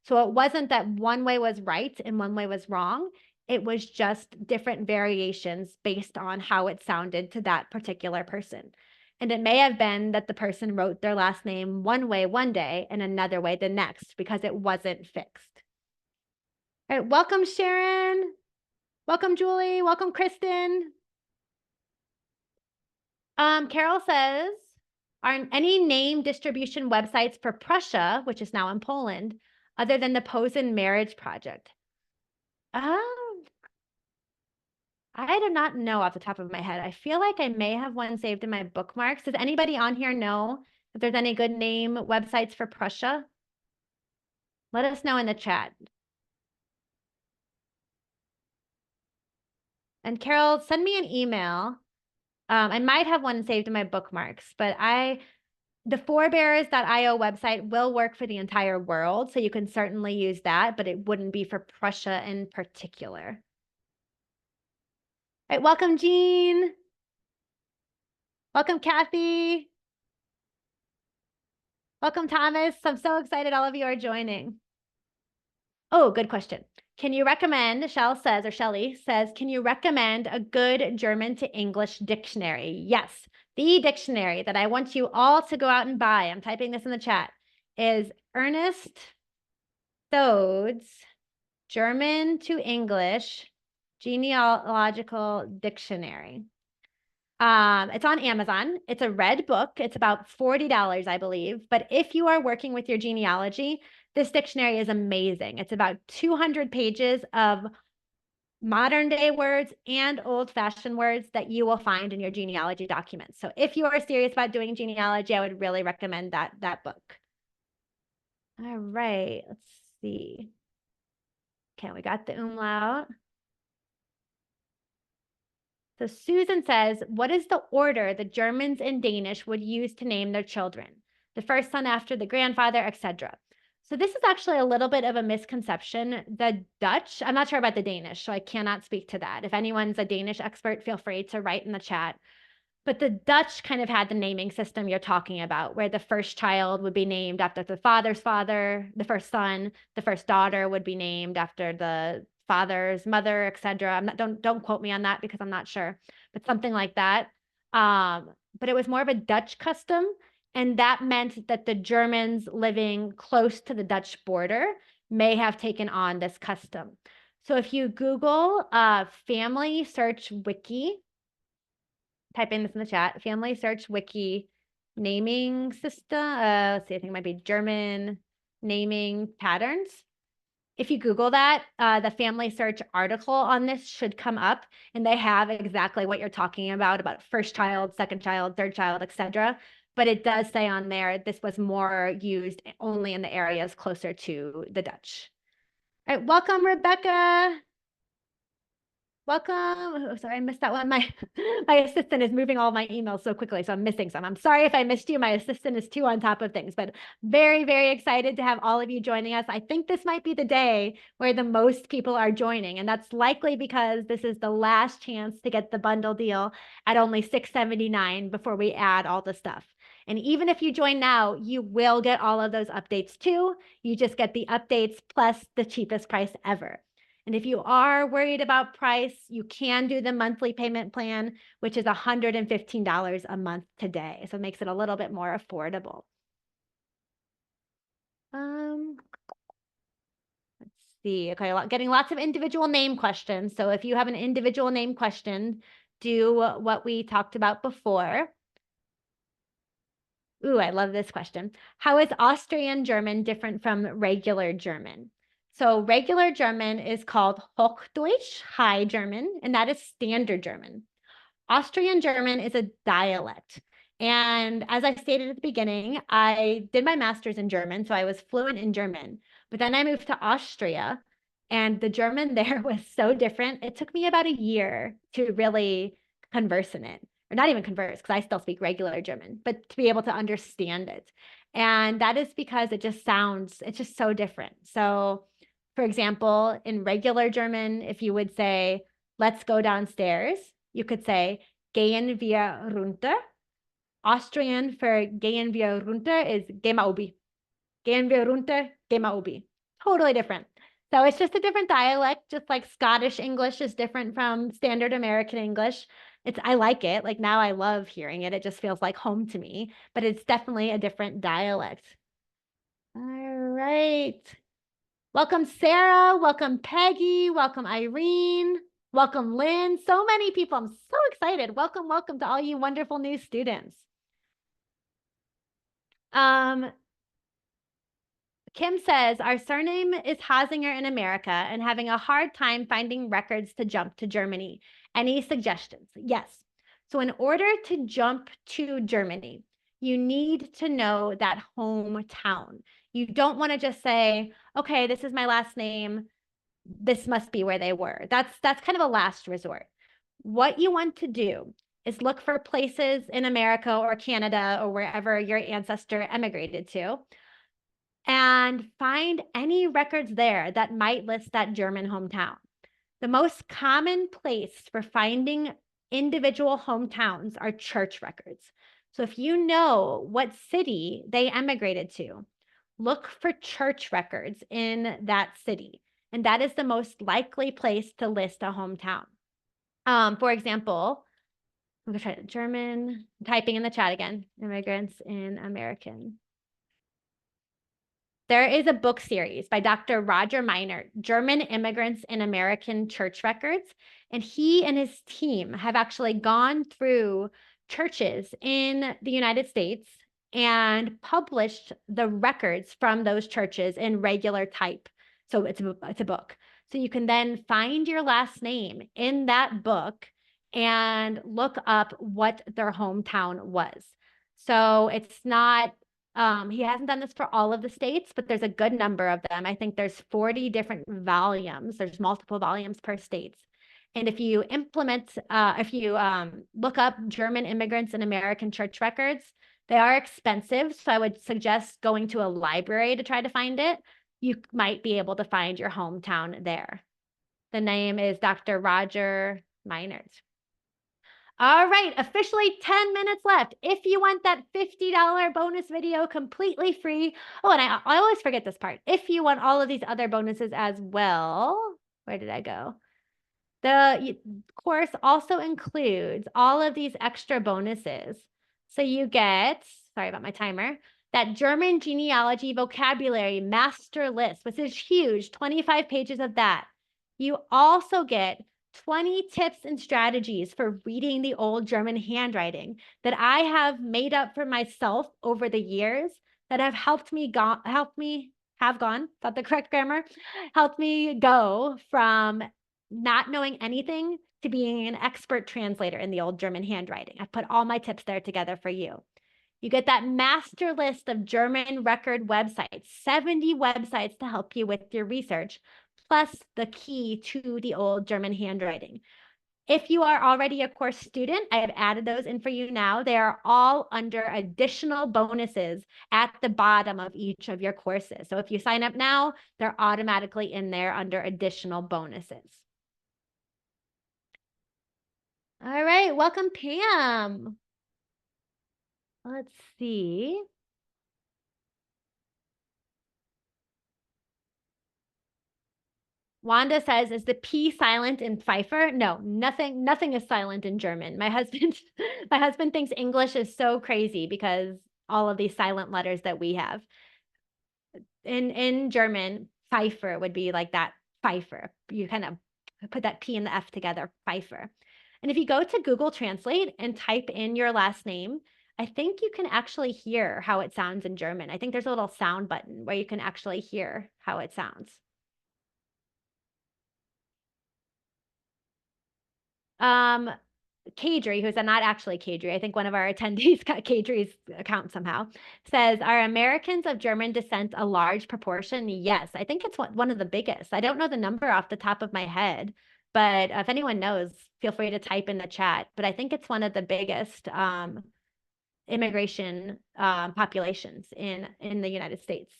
So it wasn't that one way was right and one way was wrong. It was just different variations based on how it sounded to that particular person. And it may have been that the person wrote their last name one way one day and another way the next because it wasn't fixed. All right, welcome, Sharon. Welcome, Julie. Welcome, Kristen. Carol says, are any name distribution websites for Prussia, which is now in Poland, other than the Posen Marriage Project? I do not know off the top of my head. I feel like I may have one saved in my bookmarks. Does anybody on here know if there's any good name websites for Prussia? Let us know in the chat. And Carol, send me an email. I might have one saved in my bookmarks, but The forebears.io website will work for the entire world, so you can certainly use that, but it wouldn't be for Prussia in particular. All right, welcome, Jean. Welcome, Kathy. Welcome, Thomas. I'm so excited all of you are joining. Oh, good question. Can you recommend, Shelly says, can you recommend a good German to English dictionary? Yes, the dictionary that I want you all to go out and buy, I'm typing this in the chat, is Ernest Thode's German to English Genealogical Dictionary. It's on Amazon. It's a red book. It's about $40, I believe. But if you are working with your genealogy, this dictionary is amazing. It's about 200 pages of modern day words and old fashioned words that you will find in your genealogy documents. So if you are serious about doing genealogy, I would really recommend that book. All right, let's see. Okay, we got the umlaut. So Susan says, what is the order the Germans in Danish would use to name their children? The first son after the grandfather, etc. So this is actually a little bit of a misconception. The Dutch, I'm not sure about the Danish, so I cannot speak to that. If anyone's a Danish expert, feel free to write in the chat. But the Dutch kind of had the naming system you're talking about, where the first child would be named after the father's father, the first son, the first daughter would be named after the father's mother, etc. Don't quote me on that because I'm not sure, but something like that. But it was more of a Dutch custom, and that meant that the Germans living close to the Dutch border may have taken on this custom. So if you Google family search wiki, type in this in the chat, family search wiki naming system. Let's see, I think it might be German naming patterns. If you Google that, the family search article on this should come up, and they have exactly what you're talking about first child, second child, third child, etc. But it does say on there, this was more used only in the areas closer to the Dutch. All right, welcome, Rebecca. Welcome. Oh, sorry, I missed that one. My assistant is moving all my emails so quickly, so I'm missing some. I'm sorry if I missed you. My assistant is too on top of things, but very, very excited to have all of you joining us. I think this might be the day where the most people are joining, and that's likely because this is the last chance to get the bundle deal at only $6.79 before we add all the stuff. And even if you join now, you will get all of those updates too. You just get the updates plus the cheapest price ever. And if you are worried about price, you can do the monthly payment plan, which is $115 a month today. So it makes it a little bit more affordable. Let's see. Okay, getting lots of individual name questions. So if you have an individual name question, do what we talked about before. Ooh, I love this question. How is Austrian German different from regular German? So regular German is called Hochdeutsch, High German, and that is standard German. Austrian German is a dialect. And as I stated at the beginning, I did my master's in German, so I was fluent in German. But then I moved to Austria, and the German there was so different. It took me about a year to really converse in it, or not even converse, because I still speak regular German, but to be able to understand it. And that is because it's just so different. So, for example, in regular German, if you would say, let's go downstairs, you could say, gehen wir runter. Austrian for gehen wir runter is geh mal obi. Gehen wir runter, geh mal obi. Totally different. So it's just a different dialect, just like Scottish English is different from standard American English. I like it. Like now I love hearing it. It just feels like home to me, but it's definitely a different dialect. All right. Welcome, Sarah. Welcome, Peggy. Welcome, Irene. Welcome, Lynn. So many people. I'm so excited. Welcome, welcome to all you wonderful new students. Kim says, our surname is Hasinger in America and having a hard time finding records to jump to Germany. Any suggestions? Yes. So in order to jump to Germany, you need to know that hometown. You don't want to just say, okay, this is my last name. This must be where they were. That's kind of a last resort. What you want to do is look for places in America or Canada or wherever your ancestor emigrated to, and find any records there that might list that German hometown. The most common place for finding individual hometowns are church records. So if you know what city they emigrated to, look for church records in that city. And that is the most likely place to list a hometown. For example, I'm gonna try German, typing in the chat again, immigrants in American. There is a book series by Dr. Roger Minor, German Immigrants in American Church Records. And he and his team have actually gone through churches in the United States and published the records from those churches in regular type. So it's a book. So you can then find your last name in that book and look up what their hometown was. So it's not he hasn't done this for all of the states, but there's a good number of them. I think there's 40 different volumes. There's multiple volumes per states. And if you look up German immigrants in American church records, they are expensive. So I would suggest going to a library to try to find it. You might be able to find your hometown there. The name is Dr. Roger Miners. All right, officially 10 minutes left. If you want that $50 bonus video completely free. Oh, and I always forget this part. If you want all of these other bonuses as well, where did I go? The course also includes all of these extra bonuses. So you get, sorry about my timer, that German genealogy vocabulary master list, which is huge, 25 pages of that. You also get 20 tips and strategies for reading the old German handwriting that I have made up for myself over the years that have helped me go from not knowing anything to being an expert translator in the old German handwriting. I put all my tips there together for you. You get that master list of German record websites, 70 websites to help you with your research, plus the key to the old German handwriting. If you are already a course student, I have added those in for you now. They are all under additional bonuses at the bottom of each of your courses. So if you sign up now, they're automatically in there under additional bonuses. All right, welcome, Pam. Let's see. Wanda says, is the P silent in Pfeiffer? No, nothing is silent in German. My husband thinks English is so crazy because all of these silent letters that we have. In German, Pfeiffer would be like that, Pfeiffer. You kind of put that P and the F together, Pfeiffer. And if you go to Google Translate and type in your last name, I think you can actually hear how it sounds in German. I think there's a little sound button where you can actually hear how it sounds. Kadri, who's not actually Kadri, I think one of our attendees got Kadri's account somehow, says, are Americans of German descent a large proportion? Yes, I think it's one of the biggest. I don't know the number off the top of my head, but if anyone knows, feel free to type in the chat. But I think it's one of the biggest immigration populations in the United States.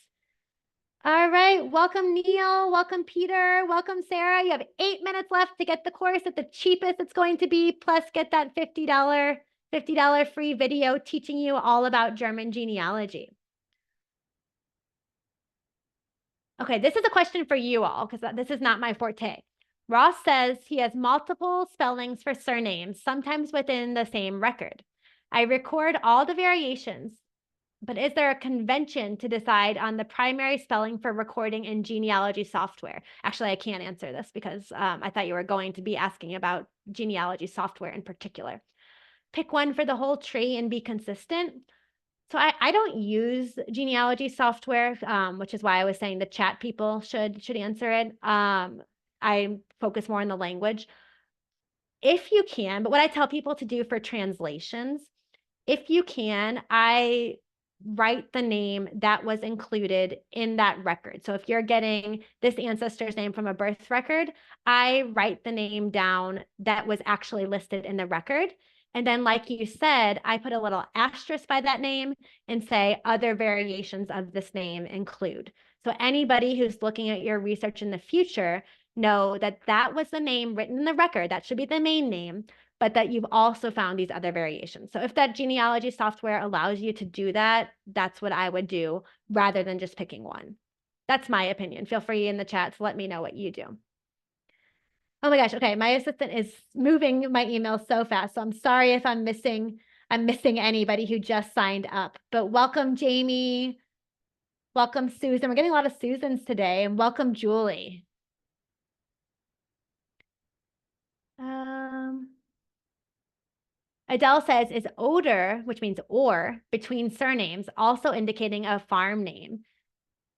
All right, welcome Neil, welcome Peter, welcome Sarah. You have 8 minutes left to get the course at the cheapest it's going to be, plus get that $50 free video teaching you all about German genealogy. Okay, this is a question for you all because this is not my forte. Ross says he has multiple spellings for surnames, sometimes within the same record. I record all the variations, but is there a convention to decide on the primary spelling for recording in genealogy software? Actually, I can't answer this because I thought you were going to be asking about genealogy software in particular. Pick one for the whole tree and be consistent. So I don't use genealogy software, which is why I was saying the chat people should answer it. I focus more on the language. If you can, but what I tell people to do for translations, if you can, I write the name that was included in that record. So if you're getting this ancestor's name from a birth record, I write the name down that was actually listed in the record. And then, like you said, I put a little asterisk by that name and say other variations of this name include. So anybody who's looking at your research in the future, know that that was the name written in the record. That should be the main name, but that you've also found these other variations. So if that genealogy software allows you to do that, that's what I would do rather than just picking one. That's my opinion. Feel free in the chat to let me know what you do. Oh my gosh. Okay. My assistant is moving my email so fast. So I'm sorry if I'm missing anybody who just signed up, but welcome, Jamie. Welcome, Susan. We're getting a lot of Susans today, and welcome, Julie. Adele says, is oder, which means or, between surnames, also indicating a farm name,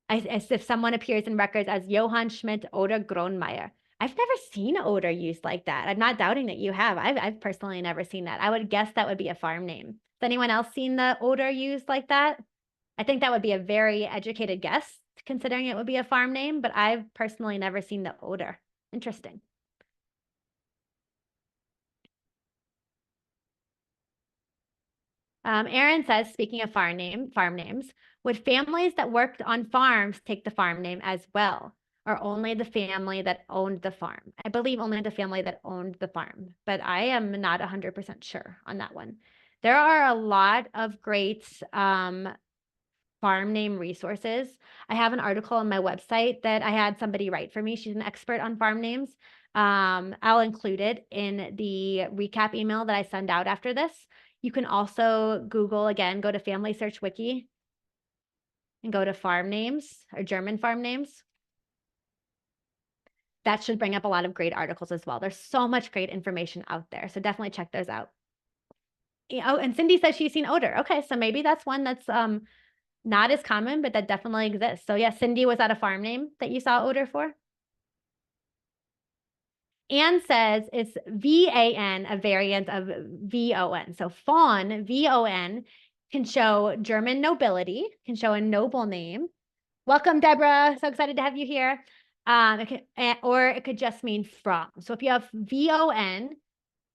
as if someone appears in records as Johann Schmidt Oder Gronemeyer. I've never seen oder used like that. I'm not doubting that you have. I've personally never seen that. I would guess that would be a farm name. Has anyone else seen the oder used like that? I think that would be a very educated guess, considering it would be a farm name, but I've personally never seen the oder. Interesting. Aaron says, speaking of farm names, would families that worked on farms take the farm name as well, or only the family that owned the farm? I believe only the family that owned the farm, but I am not 100% sure on that one. There are a lot of great farm name resources. I have an article on my website that I had somebody write for me. She's an expert on farm names. I'll include it in the recap email that I send out after this. You can also Google, again, go to Family Search Wiki and go to farm names or German farm names. That should bring up a lot of great articles as well. There's so much great information out there. So definitely check those out. Oh, and Cindy says she's seen oder. Okay, so maybe that's one that's not as common, but that definitely exists. So yeah, Cindy, was that a farm name that you saw oder for? Anne says it's VAN, a variant of VON. So fawn, VON, can show German nobility, can show a noble name. Welcome, Deborah. So excited to have you here. Or it could just mean from. So if you have VON,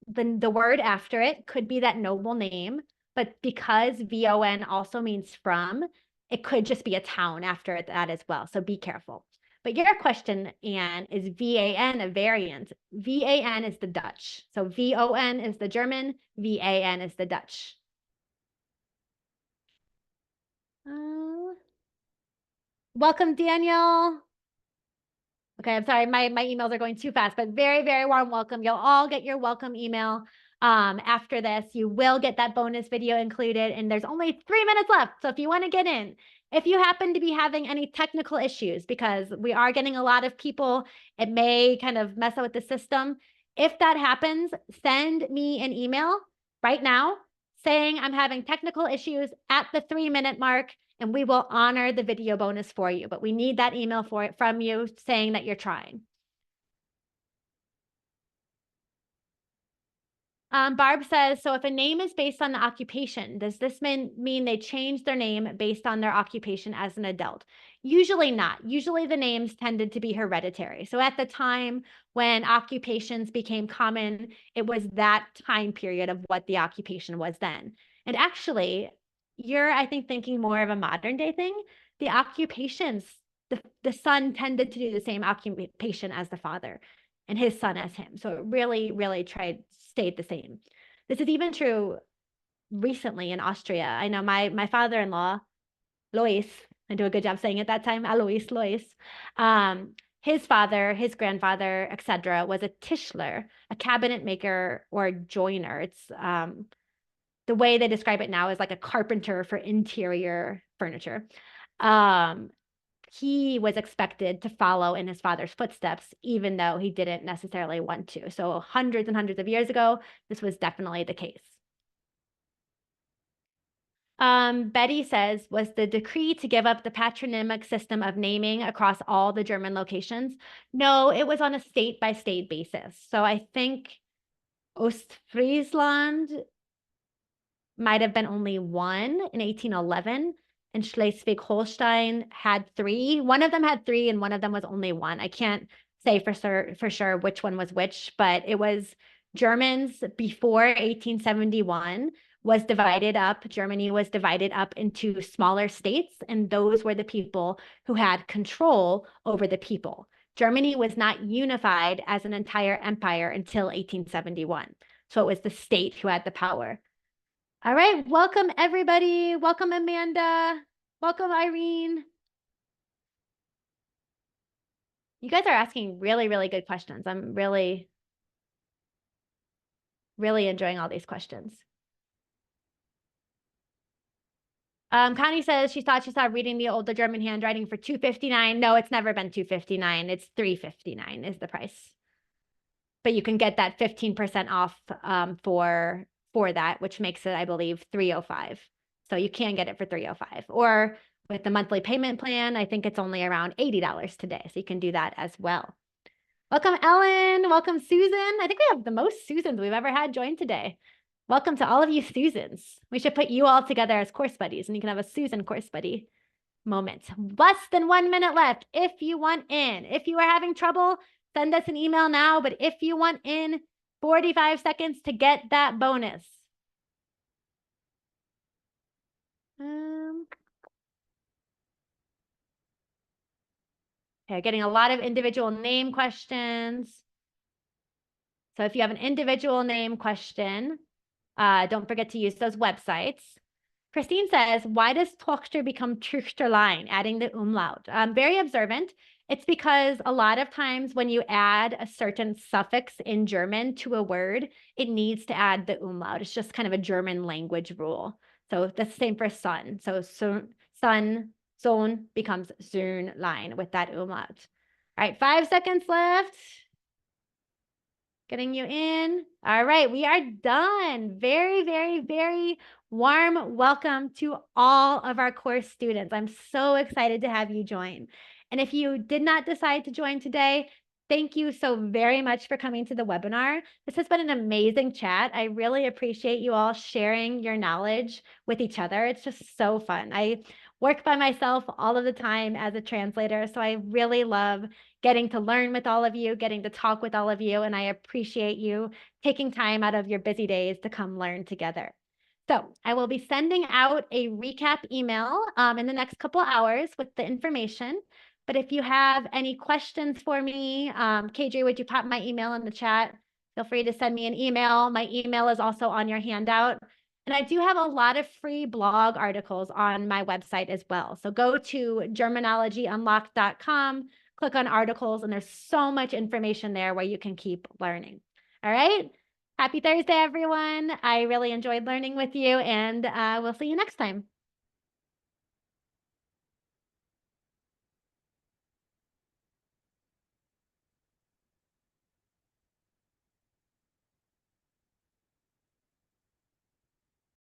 then the word after it could be that noble name. But because VON also means from, it could just be a town after that as well. So be careful. But your question, Anne, is VAN a variant? VAN is the Dutch. So VON is the German, VAN is the Dutch. Welcome, Daniel. Okay, I'm sorry, my emails are going too fast, but very, very warm welcome. You'll all get your welcome email after this. You will get that bonus video included, and there's only 3 minutes left. So if you want to get in, if you happen to be having any technical issues, because we are getting a lot of people, it may kind of mess up with the system. If that happens, send me an email right now saying I'm having technical issues at the 3-minute mark, and we will honor the video bonus for you. But we need that email from you saying that you're trying. Barb says, so if a name is based on the occupation, does this mean they change their name based on their occupation as an adult? Usually not. Usually the names tended to be hereditary. So at the time when occupations became common, it was that time period of what the occupation was then. And actually, you're, I think, thinking more of a modern day thing. The occupations, the son tended to do the same occupation as the father and his son as him. So it really, really stayed the same. This is even true recently in Austria. I know my father-in-law, Lois, I do a good job saying it that time, Alois Lois. His father, his grandfather, etc., was a Tischler, a cabinet maker or joiner. It's the way they describe it now is like a carpenter for interior furniture. He was expected to follow in his father's footsteps, even though he didn't necessarily want to. So hundreds and hundreds of years ago, this was definitely the case. Betty says, was the decree to give up the patronymic system of naming across all the German locations? No, it was on a state-by-state basis. So I think Ostfriesland might have been only one in 1811. And Schleswig-Holstein had 3. One of them had 3 and one of them was only 1. I can't say for sure which one was which, but it was Germans before 1871 was divided up. Germany was divided up into smaller states, and those were the people who had control over the people. Germany was not unified as an entire empire until 1871. So it was the state who had the power. All right, welcome everybody. Welcome Amanda. Welcome Irene. You guys are asking really, really good questions. I'm really enjoying all these questions. Connie says she thought she saw reading the older German handwriting for $2.59. No, it's never been $2.59. It's $3.59 is the price. But you can get that 15% off for that, which makes it, I believe, $3.05. So you can get it for $3.05. Or with the monthly payment plan, I think it's only around $80 today. So you can do that as well. Welcome, Ellen. Welcome, Susan. I think we have the most Susans we've ever had join today. Welcome to all of you Susans. We should put you all together as course buddies, and you can have a Susan course buddy moment. Less than 1 minute left. If you want in, if you are having trouble, send us an email now. But if you want in, 45 seconds to get that bonus. Okay, getting a lot of individual name questions. So if you have an individual name question, don't forget to use those websites. Christine says, why does Tochter become Töchterlein, adding the umlaut? Very observant. It's because a lot of times when you add a certain suffix in German to a word, it needs to add the umlaut. It's just kind of a German language rule. So that's the same for son. So son, Sohn becomes Söhnlein with that umlaut. All right, 5 seconds left. Getting you in. All right, we are done. Very, very, very warm welcome to all of our course students. I'm so excited to have you join. And if you did not decide to join today, thank you so very much for coming to the webinar. This has been an amazing chat. I really appreciate you all sharing your knowledge with each other. It's just so fun. I work by myself all of the time as a translator, so I really love getting to learn with all of you, getting to talk with all of you, and I appreciate you taking time out of your busy days to come learn together. So I will be sending out a recap email in the next couple hours with the information. But if you have any questions for me, KJ, would you pop my email in the chat? Feel free to send me an email. My email is also on your handout. And I do have a lot of free blog articles on my website as well. So go to Germanologyunlocked.com, click on articles, and there's so much information there where you can keep learning. All right. Happy Thursday, everyone. I really enjoyed learning with you, and we'll see you next time.